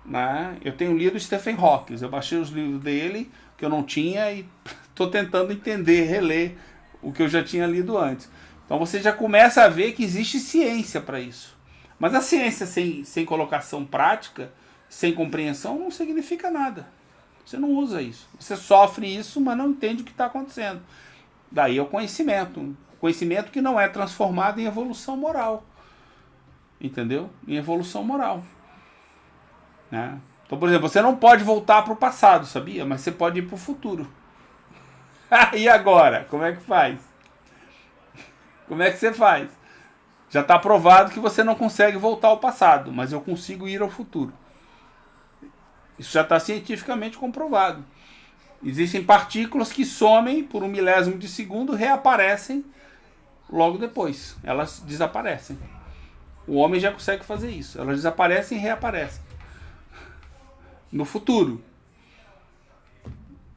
Né? Eu tenho lido Stephen Hawking, eu baixei os livros dele, que eu não tinha, e estou tentando entender, reler o que eu já tinha lido antes. Então você já começa a ver que existe ciência para isso. Mas a ciência sem colocação prática, sem compreensão, não significa nada. Você não usa isso. Você sofre isso, mas não entende o que está acontecendo. Daí é o conhecimento. Conhecimento que não é transformado em evolução moral. Entendeu? Em evolução moral. Né? Então, por exemplo, você não pode voltar para o passado, sabia? Mas você pode ir para o futuro. E agora? Como é que faz? Como é que você faz? Já está provado que você não consegue voltar ao passado, mas eu consigo ir ao futuro. Isso já está cientificamente comprovado. Existem partículas que somem por 1/1000 de segundo, reaparecem logo depois. Elas desaparecem. O homem já consegue fazer isso. Elas desaparecem e reaparecem. No futuro.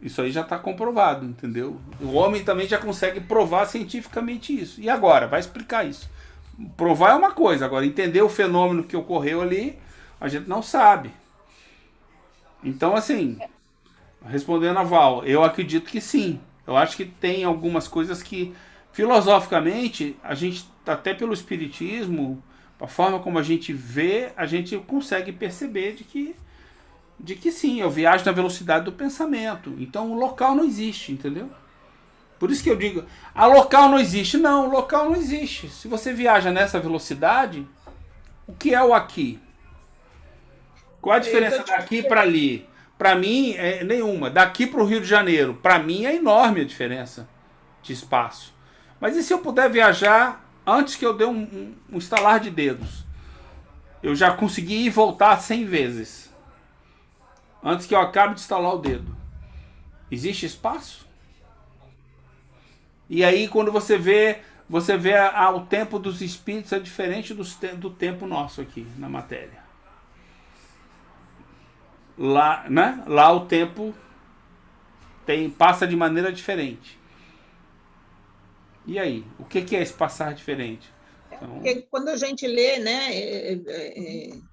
Isso aí já está comprovado, entendeu? O homem também já consegue provar cientificamente isso. E agora? Vai explicar isso. Provar é uma coisa, agora entender o fenômeno que ocorreu ali, a gente não sabe. Então, assim, respondendo a Val, eu acredito que sim. Eu acho que tem algumas coisas que, filosoficamente, a gente, até pelo espiritismo, a forma como a gente vê, a gente consegue perceber de que sim, eu viajo na velocidade do pensamento. Então o local não existe, entendeu? Por isso que eu digo, a local não existe. Não, o local não existe. Se você viaja nessa velocidade, o que é o aqui? Qual a diferença daqui para ali? Para mim, é nenhuma. Daqui para o Rio de Janeiro, para mim é enorme a diferença de espaço. Mas e se eu puder viajar antes que eu dê um estalar de dedos? Eu já consegui ir e voltar 100 vezes. Antes que eu acabe de estalar o dedo. Existe espaço? E aí quando você vê o tempo dos espíritos é diferente do tempo nosso aqui na matéria. Lá, né? Lá o tempo passa de maneira diferente. E aí? O que é esse passar diferente? Então, porque quando a gente lê, né,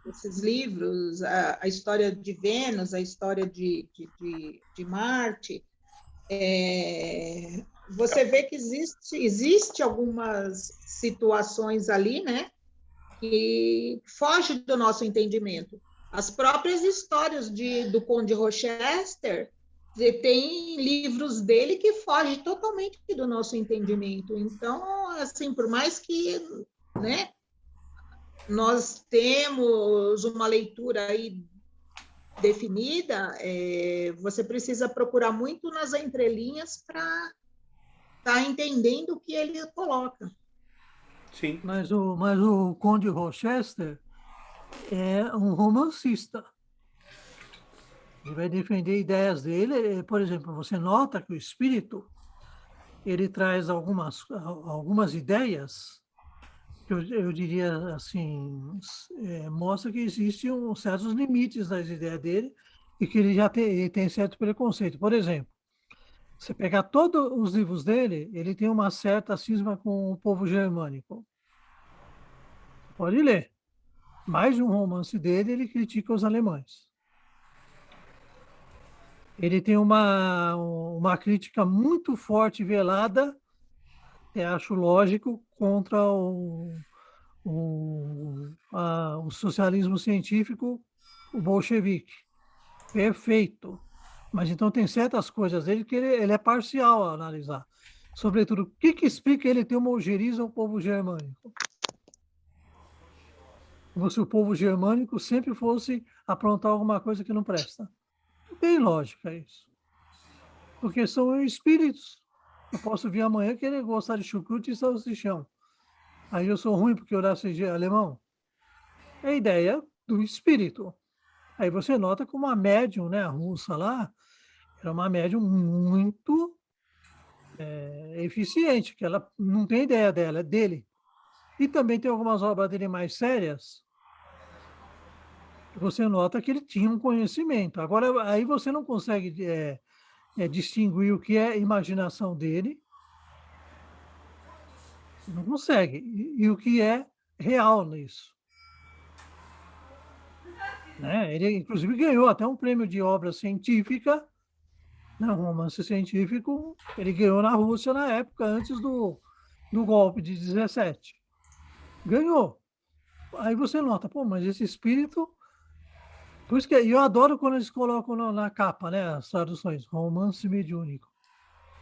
esses livros, a história de Vênus, a história de Marte, você vê que existe algumas situações ali, né, que fogem do nosso entendimento. As próprias histórias do Conde Rochester, tem livros dele que fogem totalmente do nosso entendimento. Então, assim, por mais que, né, nós temos uma leitura aí definida, você precisa procurar muito nas entrelinhas para estar entendendo o que ele coloca. sim. Mas o Conde Rochester é um romancista. Ele vai defender ideias dele. Por exemplo, você nota que o espírito ele traz algumas ideias que eu diria assim, mostra que existem certos limites das ideias dele e que ele tem certo preconceito. Por exemplo, você pegar todos os livros dele, ele tem uma certa cisma com o povo germânico. Pode ler. Mais um romance dele, ele critica os alemães. Ele tem uma crítica muito forte e velada, acho lógico, contra o socialismo científico, o bolchevique. Perfeito. Mas então tem certas coisas dele que ele é parcial a analisar. Sobretudo, o que explica ele ter uma ojeriza ao povo germânico? Como se o povo germânico sempre fosse aprontar alguma coisa que não presta. Não tem lógica isso. Porque são espíritos. Eu posso vir amanhã querer gostar de chucrute e salsichão. Aí eu sou ruim porque eu nasci alemão. É a ideia do espírito. Aí você nota como a médium, né, a russa lá, era uma médium muito eficiente, que ela não tem ideia dela, é dele. E também tem algumas obras dele mais sérias, que você nota que ele tinha um conhecimento. Agora, aí você não consegue distinguir o que é imaginação dele, não consegue, e o que é real nisso. Né? Ele, inclusive, ganhou até um prêmio de obra científica, né? Um romance científico, ele ganhou na Rússia na época, antes do golpe de 17. Ganhou. Aí você nota, pô, mas esse espírito... Por isso que eu adoro quando eles colocam na capa, né, as traduções, romance mediúnico.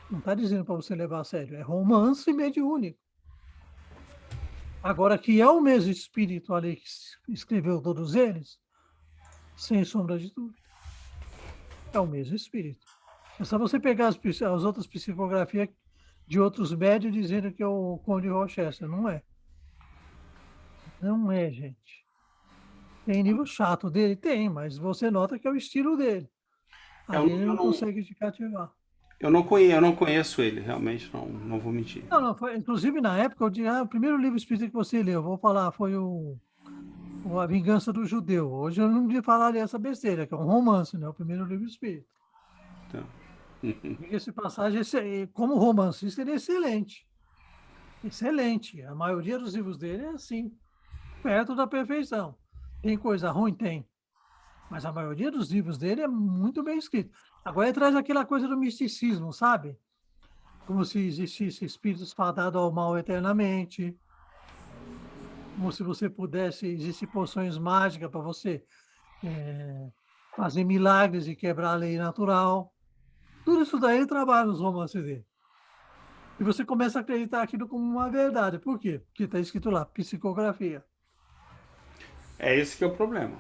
Não está dizendo para você levar a sério, é romance mediúnico. Agora, que é o mesmo espírito ali que escreveu todos eles, sem sombra de dúvida. É o mesmo espírito. É só você pegar as outras psicografias de outros médios dizendo que é o Conde Rochester. Não é. Não é, gente. Tem livro chato dele? Tem, mas você nota que é o estilo dele. Ali ele não consegue te cativar. Eu não conheço ele, realmente, não vou mentir. Não, foi, inclusive na época, eu disse, o primeiro livro espírita que você leu, vou falar, foi A Vingança do Judeu. Hoje eu não devia falar essa besteira, que é um romance, né? O primeiro livro espírita. Então, Esse passagem, como romancista, ele é excelente. Excelente. A maioria dos livros dele é assim, perto da perfeição. Tem coisa ruim? Tem. Mas a maioria dos livros dele é muito bem escrito. Agora ele traz aquela coisa do misticismo, sabe? Como se existisse espíritos fadados ao mal eternamente. Como se você pudesse, existir poções mágicas para você fazer milagres e quebrar a lei natural. Tudo isso daí ele trabalha nos romances dele. E você começa a acreditar aquilo como uma verdade. Por quê? Porque está escrito lá, psicografia. é esse que é o problema.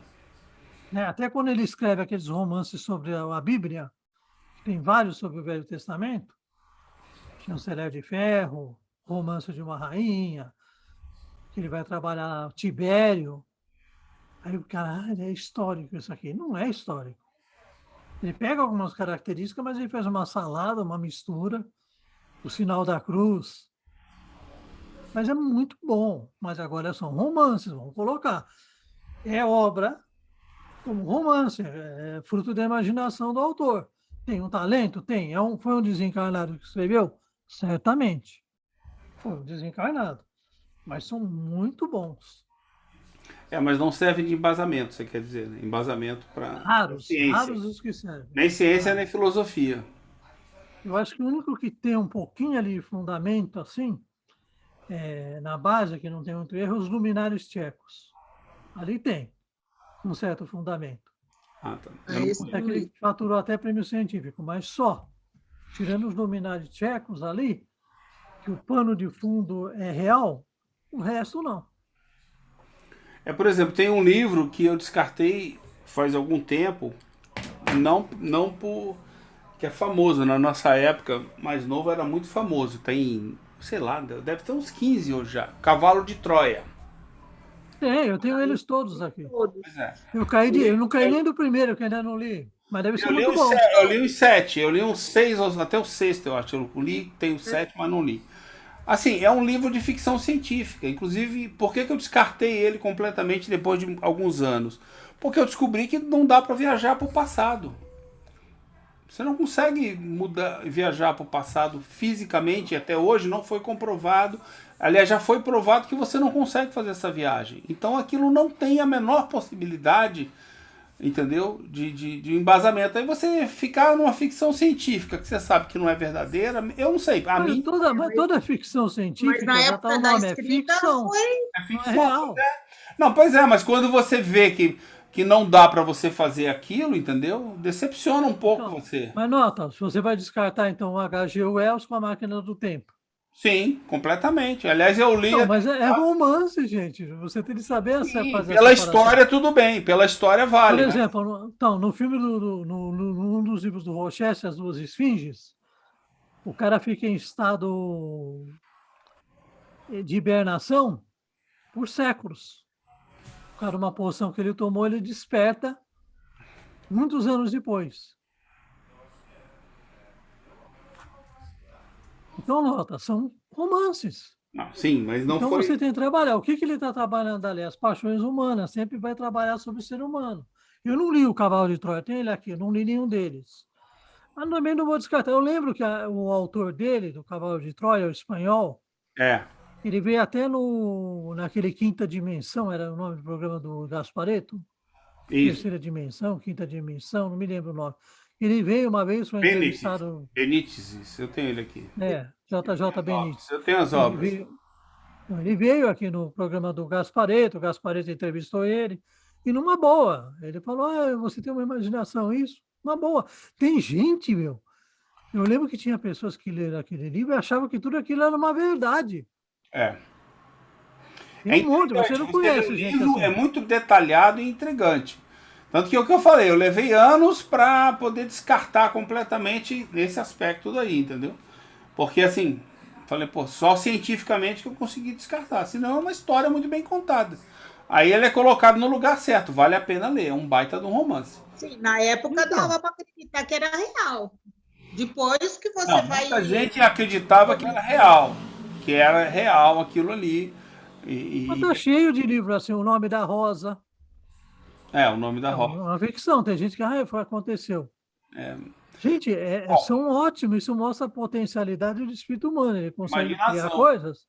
Né? Até quando ele escreve aqueles romances sobre a Bíblia, tem vários sobre o Velho Testamento, Chanceler de Ferro, Romance de uma Rainha, que ele vai trabalhar Tibério. Aí o cara, é histórico isso aqui. Não é histórico. Ele pega algumas características, mas ele faz uma salada, uma mistura, o sinal da cruz. Mas é muito bom. Mas agora são romances, vamos colocar. É obra como romance, é fruto da imaginação do autor. Tem um talento? Tem. Foi um desencarnado que escreveu? Certamente. Foi um desencarnado. Mas são muito bons. Mas não serve de embasamento, você quer dizer, né? Embasamento para Raros ciência. os que servem. Nem ciência, nem filosofia. Eu acho que o único que tem um pouquinho ali de fundamento, assim, na base, que não tem muito erro, os luminares tchecos. Ali tem um certo fundamento. Ah, tá. É que ele faturou até prêmio científico, mas só. Tirando os luminares tchecos ali, que o pano de fundo é real, o resto não. Por exemplo, tem um livro que eu descartei faz algum tempo, não por que é famoso. Na nossa época, mais novo, era muito famoso. Tem, sei lá, deve ter uns 15 hoje já. Cavalo de Troia. Eu tenho eles todos aqui. Pois é. Eu não caí nem do primeiro, que ainda não li. Mas deve ser muito bom. Eu li os 7, eu li uns 6, até o sexto, eu acho. Eu li, tem o 7, mas não li. Assim, é um livro de ficção científica. Inclusive, por que eu descartei ele completamente depois de alguns anos? Porque eu descobri que não dá para viajar para o passado. Você não consegue viajar para o passado fisicamente, até hoje não foi comprovado. Aliás, já foi provado que você não consegue fazer essa viagem. Então aquilo não tem a menor possibilidade, entendeu? De embasamento. Aí você ficar numa ficção científica, que você sabe que não é verdadeira, eu não sei. Mas toda ficção científica, mas na época da escrita ficção. É ficção. Não é real. Não, pois é, mas quando você vê que não dá para você fazer aquilo, entendeu? Decepciona um pouco Então, você. Mas nota, se você vai descartar então o H.G. Wells com a Máquina do Tempo. Sim, completamente. Aliás, eu li. Não, mas é romance, gente. Você tem que saber fazer pela história, tudo bem. Pela história, vale. Por exemplo, no filme num dos livros do Rochester, As Duas Esfinges, o cara fica em estado de hibernação por séculos. O cara, uma poção que ele tomou, ele desperta muitos anos depois. Então, nota, são romances. Não, sim, mas não então foi. Você tem que trabalhar. O que ele está trabalhando ali? As paixões humanas. Sempre vai trabalhar sobre o ser humano. Eu não li o Cavalo de Troia, tem ele aqui, eu não li nenhum deles. Mas também não vou descartar. Eu lembro que o autor dele, do Cavalo de Troia, o espanhol, ele veio até naquele Quinta Dimensão, era o nome do programa do Gasparetto? Isso. Terceira Dimensão, Quinta Dimensão, não me lembro o nome. Ele veio uma vez, foi entrevistado... Benítez, eu tenho ele aqui. JJ Benítez. Eu tenho as obras. Ele veio aqui no programa do Gasparetto, o Gasparetto entrevistou ele, e numa boa. Ele falou, você tem uma imaginação, isso? Uma boa. Tem gente, meu. Eu lembro que tinha pessoas que leram aquele livro e achavam que tudo aquilo era uma verdade. Tem um monte, você não conhece, gente. O livro assim. é muito detalhado e intrigante. Tanto que é o que eu falei, eu levei anos para poder descartar completamente esse aspecto daí, entendeu? Porque assim, falei, só cientificamente que eu consegui descartar. Senão é uma história muito bem contada. Aí ele é colocado no lugar certo, vale a pena ler, é um baita de um romance. Sim, na época dava para acreditar que era real. Depois que você Não, vai. muita gente acreditava que era real aquilo ali. Mas tá cheio de livros assim, O Nome da Rosa. É o nome da É roça. uma ficção, tem gente que aconteceu. É, Gente, bom, são ótimos, isso mostra a potencialidade do espírito humano. Ele consegue criar imaginação. coisas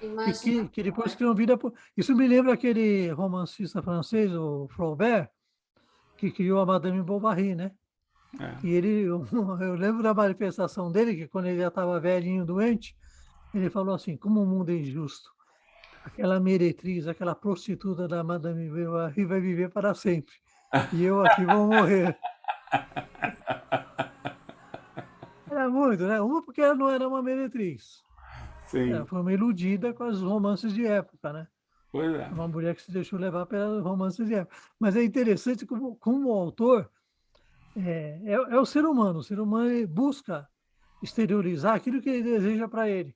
Imagina. que depois criam vida. Isso me lembra aquele romancista francês, o Flaubert, que criou a Madame Bovary, né? É. E ele, eu lembro da manifestação dele, que quando ele já estava velhinho, doente, ele falou assim: como o mundo é injusto. Aquela meretriz, aquela prostituta da Madame Bovary vai viver para sempre. E eu aqui vou morrer. Era muito, né? Uma porque ela não era uma meretriz. Ela Sim, foi uma iludida com os romances de época, né? pois é. Uma mulher que se deixou levar pelos romances de época. Mas é interessante como o autor é o ser humano. O ser humano ele busca exteriorizar aquilo que ele deseja para ele.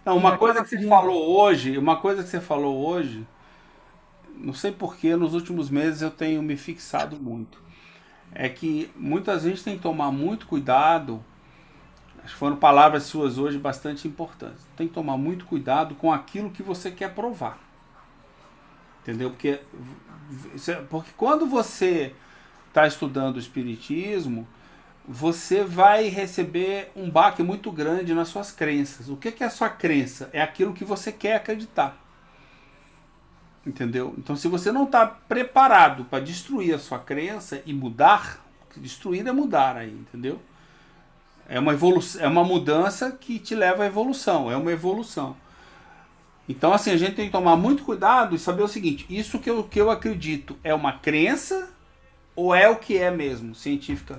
Não, Ele uma coisa acaba que você criando. falou hoje, não sei por que nos últimos meses eu tenho me fixado muito. É que muita gente tem que tomar muito cuidado. Acho que foram palavras suas hoje bastante importantes. Tem que tomar muito cuidado com aquilo que você quer provar. Entendeu? Porque quando você está estudando o Espiritismo, você vai receber um baque muito grande nas suas crenças. O que é a sua crença? É aquilo que você quer acreditar. Entendeu? Então, se você não está preparado para destruir a sua crença e mudar, destruir é mudar aí, entendeu? É uma evolução, é uma mudança que te leva à evolução, é uma evolução. Então, assim, a gente tem que tomar muito cuidado e saber o seguinte: isso que eu acredito é uma crença ou é o que é mesmo, Mas científico,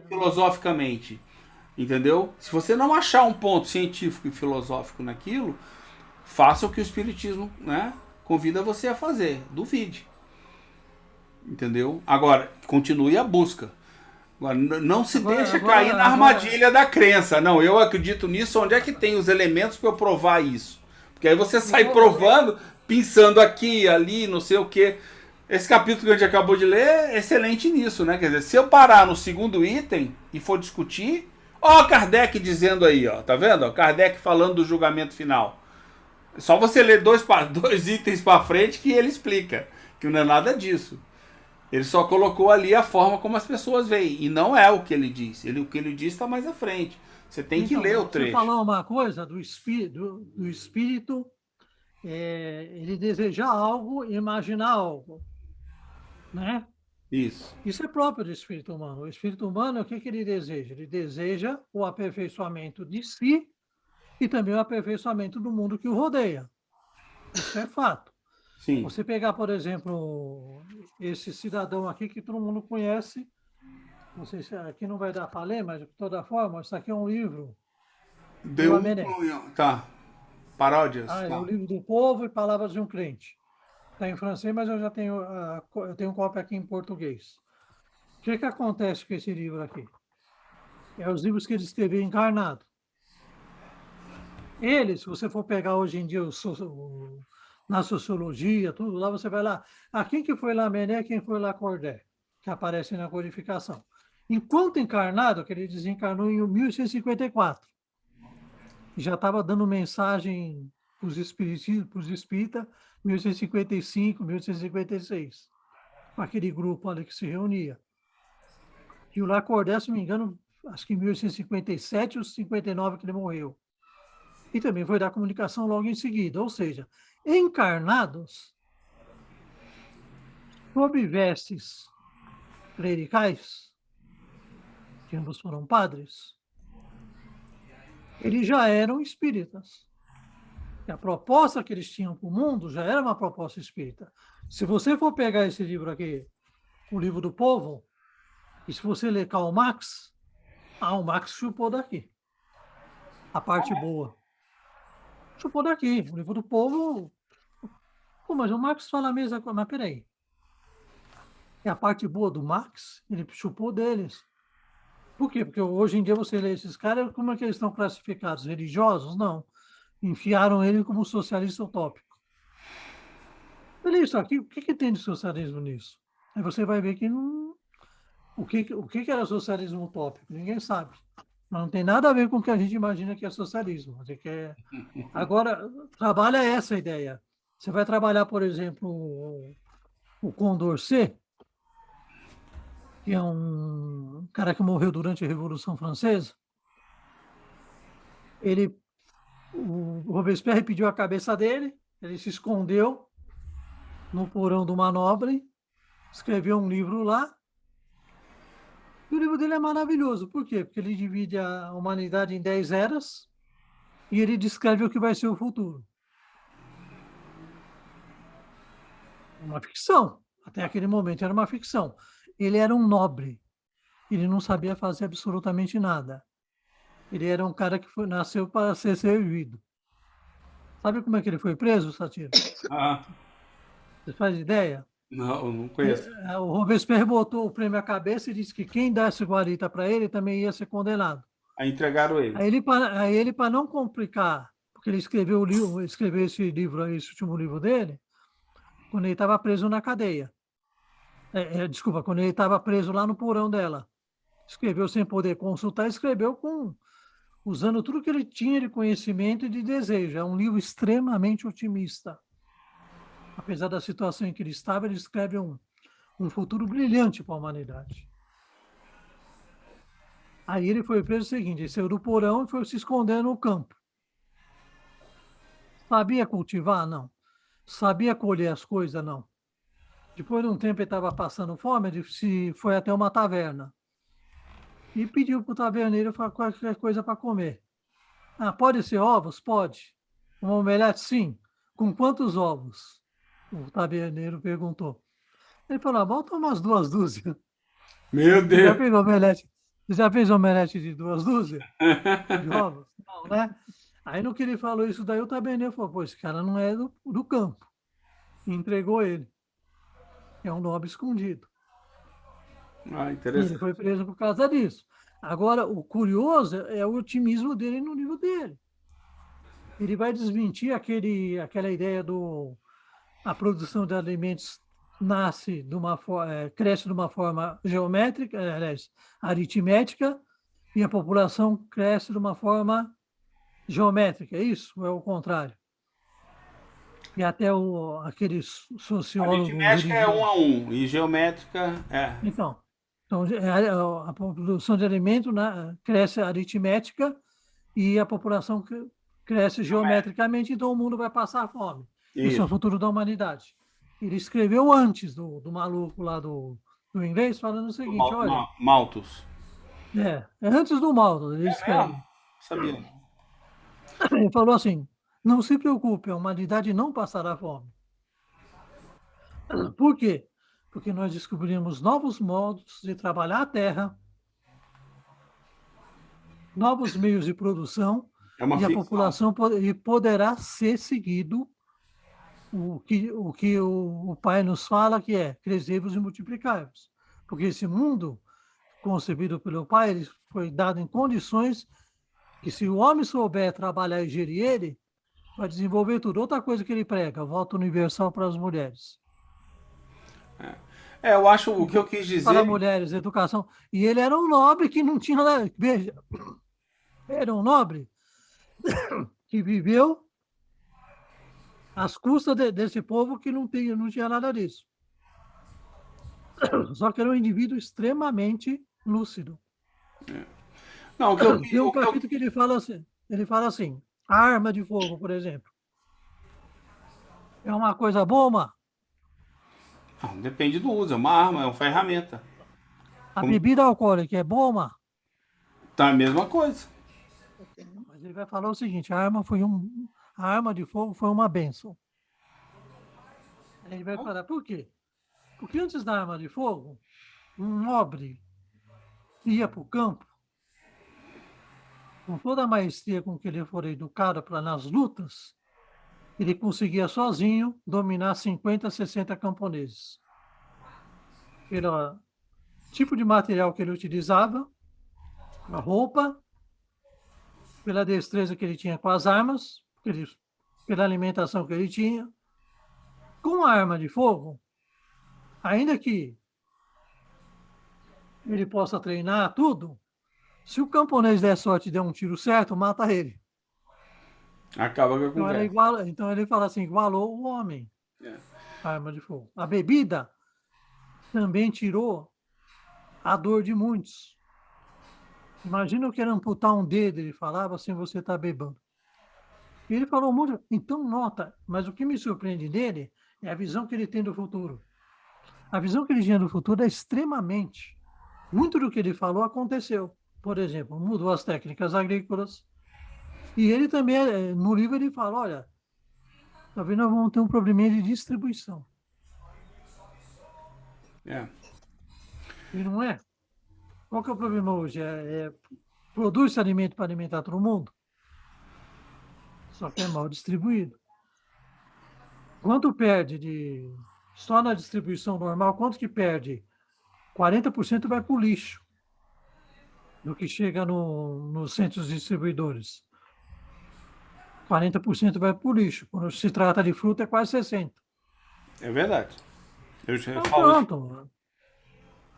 filosoficamente? Entendeu? Se você não achar um ponto científico e filosófico naquilo, faça o que o Espiritismo, né, convida você a fazer. Duvide. Entendeu? Agora, continue a busca. Agora, não se deixa cair na armadilha da crença. Não, eu acredito nisso. Onde é que tem os elementos para eu provar isso? Porque aí você sai provando, pensando aqui, ali, não sei o quê. Esse capítulo que a gente acabou de ler é excelente nisso, né? Quer dizer, se eu parar no segundo item e for discutir, ó, Kardec dizendo aí, ó, tá vendo? Ó, Kardec falando do julgamento final. É só você ler dois itens para frente que ele explica que não é nada disso. Ele só colocou ali a forma como as pessoas veem. E não é o que ele diz. O que ele diz está mais à frente. Você tem que Então, ler o você trecho. falou uma coisa do espírito, ele desejar algo e imaginar algo, né? Isso. Isso é próprio do espírito humano. O espírito humano, o que ele deseja? Ele deseja o aperfeiçoamento de si e também o aperfeiçoamento do mundo que o rodeia. Isso é fato. Sim. Você pegar, por exemplo, esse cidadão aqui que todo mundo conhece, não sei se aqui não vai dar para ler, mas de toda forma, isso aqui é um livro do Lamennais. Tá. Paródias. É Tá. o livro do povo e palavras de um crente. Está em francês, mas eu já tenho, eu tenho cópia aqui em português. O que acontece com esse livro aqui? É os livros que ele escreveu encarnado. Ele, se você for pegar hoje em dia na sociologia, tudo lá, você vai lá. Quem que foi Lamennais, quem foi Lacordaire, que aparece na codificação. Enquanto encarnado, que ele desencarnou em 1854, já estava dando mensagem para os espíritas, 1855, 1856, com aquele grupo ali que se reunia. E o Lacordaire, se não me engano, acho que em 1857 ou 59 que ele morreu. E também foi dar comunicação logo em seguida. Ou seja, encarnados, sob vestes clericais, que ambos foram padres, eles já eram espíritas. E a proposta que eles tinham para o mundo já era uma proposta espírita. Se você for pegar esse livro aqui, o livro do povo, e se você ler Karl Marx, o Marx chupou daqui. A parte boa. Chupou daqui. O livro do povo. Pô, mas o Marx fala a mesma coisa. Mas peraí. E a parte boa do Marx, ele chupou deles. Por quê? Porque hoje em dia você lê esses caras, como é que eles estão classificados? Religiosos? Não. Enfiaram ele como socialista utópico. Olha isso aqui, o que tem de socialismo nisso? Aí você vai ver que não, o que era socialismo utópico? Ninguém sabe. Mas não tem nada a ver com o que a gente imagina que é socialismo. Agora, trabalha essa ideia. Você vai trabalhar, por exemplo, o Condorcet, que é um cara que morreu durante a Revolução Francesa. O Robespierre pediu a cabeça dele, ele se escondeu no porão do Manobre, escreveu um livro lá. E o livro dele é maravilhoso. Por quê? Porque ele divide a humanidade em 10 eras e ele descreve o que vai ser o futuro. Uma ficção. Até aquele momento era uma ficção. Ele era um nobre. Ele não sabia fazer absolutamente nada. Ele era um cara que nasceu para ser servido. Sabe como é que ele foi preso, Satiro? Ah, Você faz ideia? não conheço. O Robespierre botou o prêmio à cabeça e disse que quem desse guarita para ele também ia ser condenado. Aí entregaram ele. Aí ele, para não complicar, porque ele escreveu esse livro aí, esse último livro dele, quando ele estava preso na cadeia. Desculpa, quando ele estava preso lá no porão dela. Escreveu sem poder consultar, escreveu usando tudo que ele tinha de conhecimento e de desejo. É um livro extremamente otimista. Apesar da situação em que ele estava, ele escreve um futuro brilhante para a humanidade. Aí ele foi preso o seguinte, ele saiu do porão e foi se esconder no campo. Sabia cultivar? Não. Sabia colher as coisas? Não. Depois de um tempo ele estava passando fome, ele foi até uma taverna e pediu para o taverneiro qualquer coisa para comer. Ah, pode ser ovos? Pode. Uma omelete? Sim. Com quantos ovos? O taverneiro perguntou. Ele falou, bota umas 2 dúzias. Meu Você Deus! já fez omelete de 2 dúzias de ovos? Não, né? Aí no que ele falou isso daí, o taberneiro falou, pô, esse cara não é do campo. E entregou ele. É um nobre escondido. Ah, E ele interessante. foi preso por causa disso. Agora, o curioso é o otimismo dele no livro dele. Ele vai desmentir aquela ideia a produção de alimentos cresce de uma forma geométrica, aliás, aritmética, e a população cresce de uma forma geométrica. É isso? Ou é o contrário? E até aquele sociólogo Aritmética é 1 religioso. a 1 e geométrica é. Então, a produção de alimento, né, cresce aritmética e a população cresce geometricamente, então o mundo vai passar fome. Isso é o Isso. futuro da humanidade. Ele escreveu antes do maluco lá do inglês, falando o seguinte, olha, Malthus. é antes do mal, ele É escreve. mesmo? Sabia. Ele falou assim, não se preocupe, a humanidade não passará fome. Por quê? Porque nós descobrimos novos modos de trabalhar a terra, novos meios de produção, É uma e a ficção. população poderá ser seguido o que o Pai nos fala, que é crescei-vos e multiplicai-vos. Porque esse mundo, concebido pelo Pai, ele foi dado em condições que, se o homem souber trabalhar e gerir ele, vai desenvolver tudo. Outra coisa que ele prega, voto universal para as mulheres. Eu acho o que eu quis dizer. Para mulheres, educação. E ele era um nobre que não tinha nada. Veja, era um nobre que viveu às custas desse povo que não tinha nada disso. Só que era um indivíduo extremamente lúcido. Não, o que eu, Tem um o que eu- capítulo que ele fala assim, a arma de fogo, por exemplo, é uma coisa boa? Não, depende do uso, é uma arma, é uma ferramenta. A Como- bebida alcoólica é boa? Tá a mesma coisa. Mas ele vai falar o seguinte, a arma de fogo foi uma bênção. Aí ele vai falar, por quê? Porque antes da arma de fogo, um nobre ia para o campo, com toda a maestria com que ele for educado nas lutas, ele conseguia sozinho dominar 50, 60 camponeses. Pelo tipo de material que ele utilizava, a roupa, pela destreza que ele tinha com as armas, pela alimentação que ele tinha. Com a arma de fogo, ainda que ele possa treinar tudo, se o camponês der sorte e der um tiro certo, mata ele. Acaba com a Então, conversa. então ele fala assim, igualou o homem, É. a arma de fogo. A bebida também tirou a dor de muitos. Imagina eu quero amputar um dedo, ele falava, sem você estar bebendo. E ele falou muito, então nota, mas o que me surpreende nele é a visão que ele tem do futuro. A visão que ele tinha do futuro é extremamente. Muito do que ele falou aconteceu. Por exemplo, mudou as técnicas agrícolas. E ele também, no livro, ele fala, olha, talvez nós vamos ter um probleminha de distribuição. É. E não é? Qual que é o problema hoje? Produz alimento para alimentar todo mundo? Só que é mal distribuído. Quanto perde só na distribuição normal, quanto que perde? 40% vai para o lixo do que chega nos centros distribuidores. 40% vai para o lixo. Quando se trata de fruta, é quase 60%. É verdade. Eu já Então, falo isso. pronto.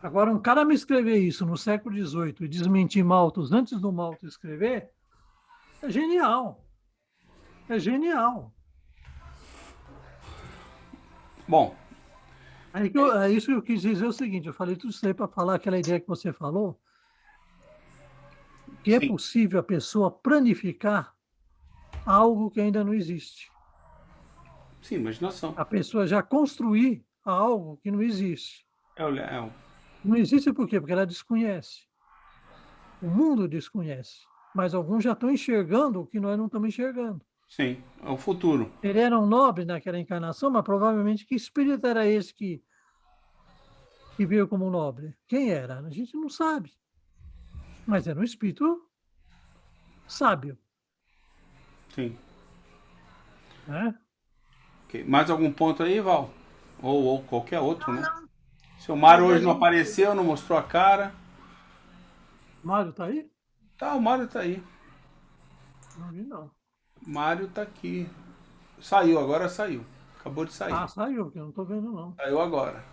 Agora, um cara me escrever isso no século XVIII e desmentir Malthus antes do Malthus escrever, é genial. É genial. Bom, É isso que eu quis dizer o seguinte, eu falei tudo isso aí para falar aquela ideia que você falou, que é sim. possível a pessoa planificar algo que ainda não existe. Sim, imaginação. A pessoa já construir algo que não existe. Não existe por quê? Porque ela desconhece. O mundo desconhece. Mas alguns já estão enxergando o que nós não estamos enxergando. Sim, é o futuro. Ele era um nobre naquela encarnação, mas provavelmente que espírito era esse que veio como nobre? Quem era? A gente não sabe. Mas era um espírito sábio. Sim. Né? Okay. Mais algum ponto aí, Val? Ou qualquer outro, né? Não. Seu Mário hoje não apareceu, não mostrou a cara. Mário tá aí? Tá, o Mário tá aí. Não vi, não. O Mário tá aqui. Saiu, agora saiu. Acabou de sair. Ah, saiu, porque eu não tô vendo, não. Saiu agora.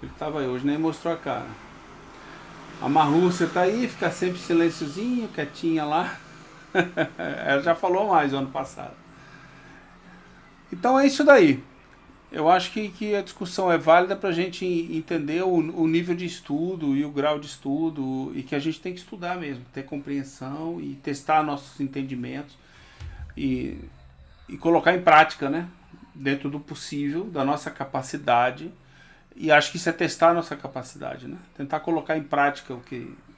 Ele tava aí hoje, nem mostrou a cara. A Marlúcia tá aí, fica sempre silenciozinha, quietinha lá. Ela já falou mais o ano passado. Então é isso daí. Eu acho que a discussão é válida para a gente entender o nível de estudo e o grau de estudo, e que a gente tem que estudar mesmo, ter compreensão e testar nossos entendimentos e colocar em prática, né? Dentro do possível, da nossa capacidade. E acho que isso é testar a nossa capacidade, né? Tentar colocar em prática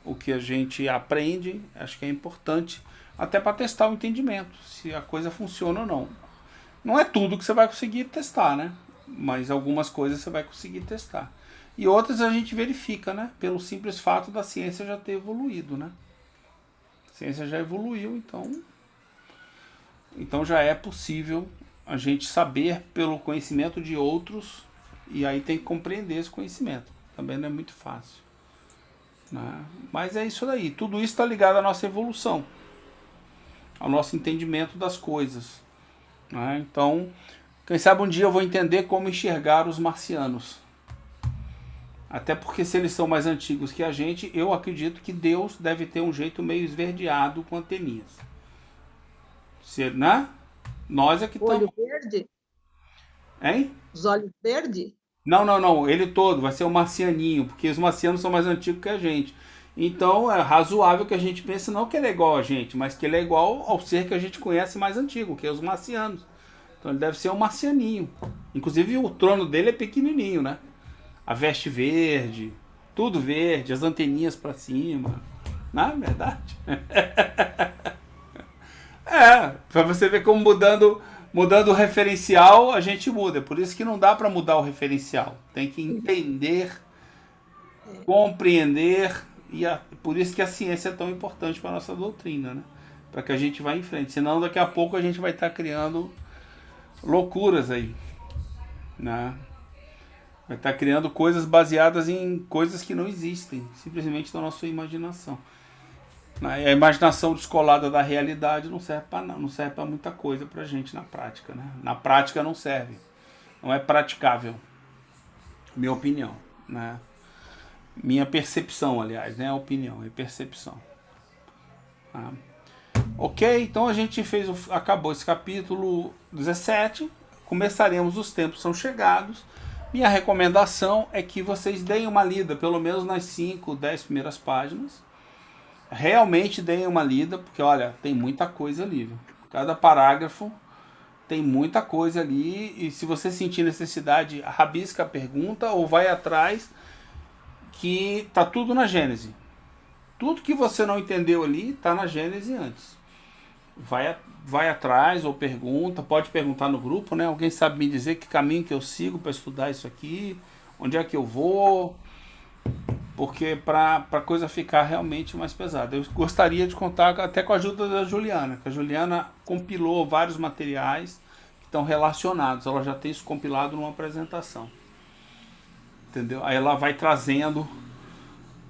o que a gente aprende, acho que é importante, até para testar o entendimento, se a coisa funciona ou não. Não é tudo que você vai conseguir testar, né? Mas algumas coisas você vai conseguir testar. E outras a gente verifica, né? Pelo simples fato da ciência já ter evoluído, né? A ciência já evoluiu, então já é possível a gente saber pelo conhecimento de outros, e aí tem que compreender esse conhecimento. Também não é muito fácil, né? Mas é isso daí. Tudo isso está ligado à nossa evolução, ao nosso entendimento das coisas, né? Então, quem sabe um dia eu vou entender como enxergar os marcianos. Até porque se eles são mais antigos que a gente, eu acredito que Deus deve ter um jeito meio esverdeado com anteninhas. Né? Nós é que estamos... Olho verde? Hein? Os olhos verdes? Não. Ele todo vai ser um marcianinho, porque os marcianos são mais antigos que a gente. Então é razoável que a gente pense não que ele é igual a gente, mas que ele é igual ao ser que a gente conhece mais antigo, que é os marcianos. Então ele deve ser um marcianinho. Inclusive o trono dele é pequenininho, né? A veste verde, tudo verde, as anteninhas para cima. Não é verdade? Para você ver como mudando o referencial a gente muda. Por isso que não dá para mudar o referencial. Tem que entender, compreender, e por isso que a ciência é tão importante para a nossa doutrina, né? Para que a gente vá em frente. Senão daqui a pouco a gente vai estar criando loucuras aí, né? Vai estar criando coisas baseadas em coisas que não existem, simplesmente na nossa imaginação. A imaginação descolada da realidade não serve para muita coisa para a gente na prática, né? Na prática não serve, não é praticável, minha opinião, né? Minha percepção, aliás, não é opinião, é percepção. Tá? Ok, então a gente acabou esse capítulo 17. Começaremos Os Tempos São Chegados. Minha recomendação é que vocês deem uma lida, pelo menos nas 5, 10 primeiras páginas. Realmente deem uma lida, porque olha, tem muita coisa ali. Viu? Cada parágrafo tem muita coisa ali. E se você sentir necessidade, rabisca a pergunta ou vai atrás, que tá tudo na Gênese. Tudo que você não entendeu ali tá na Gênese antes. Vai atrás ou pergunta, pode perguntar no grupo, né? Alguém sabe me dizer que caminho que eu sigo para estudar isso aqui? Onde é que eu vou? Porque para a coisa ficar realmente mais pesada. Eu gostaria de contar até com a ajuda da Juliana, que a Juliana compilou vários materiais que estão relacionados. Ela já tem isso compilado numa apresentação. Entendeu? Aí ela vai trazendo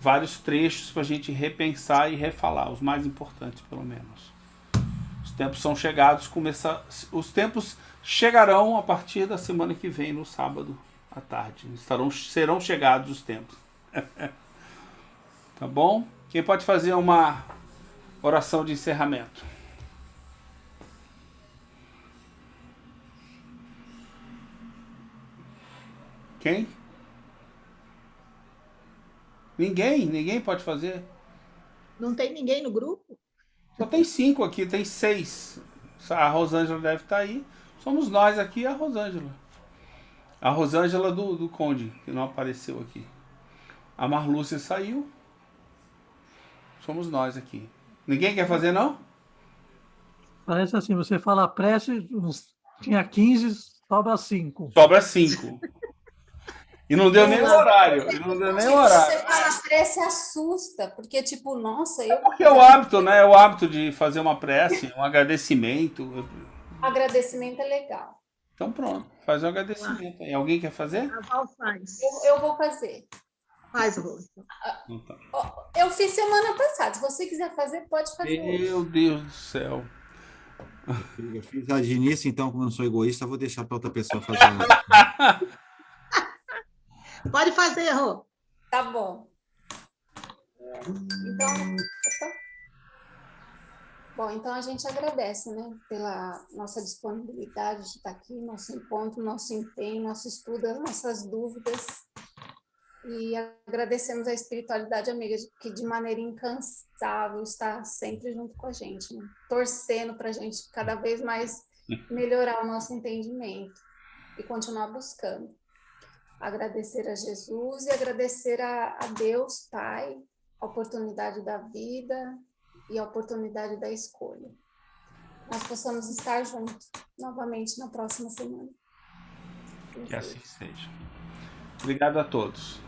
vários trechos para a gente repensar e refalar, os mais importantes, pelo menos. Os tempos são chegados, os tempos chegarão a partir da semana que vem, no sábado à tarde. Serão chegados os tempos. Tá bom? Quem pode fazer uma oração de encerramento? Quem? Ninguém pode fazer. Não tem ninguém no grupo? Só tem 5 aqui, tem 6. A Rosângela deve estar aí. Somos nós aqui e a Rosângela. A Rosângela do Conde, que não apareceu aqui. A Marlúcia saiu. Somos nós aqui. Ninguém quer fazer, não? Parece assim, você fala a prece, tinha 15, sobra 5. Sobra 5. E não deu nem o horário. Você fala a prece assusta, porque tipo, nossa, Porque é o hábito, né? É o hábito de fazer uma prece, um agradecimento. Agradecimento é legal. Então pronto, faz um agradecimento. E alguém quer fazer? A Val faz. Eu vou fazer. Faz, Rô. Então. Eu fiz semana passada. Se você quiser fazer, pode fazer. Meu Deus do céu. Eu fiz a de início, então, como eu não sou egoísta, vou deixar para outra pessoa fazer. Pode fazer, Rô. Tá bom. Então a gente agradece, né, pela nossa disponibilidade de estar aqui, nosso encontro, nosso empenho, nosso estudo, as nossas dúvidas. E agradecemos a espiritualidade amiga, que de maneira incansável está sempre junto com a gente, né? Torcendo para a gente cada vez mais melhorar o nosso entendimento e continuar buscando. Agradecer a Jesus e agradecer a Deus, Pai, a oportunidade da vida e a oportunidade da escolha. Nós possamos estar juntos novamente na próxima semana. Que assim seja. Obrigado a todos.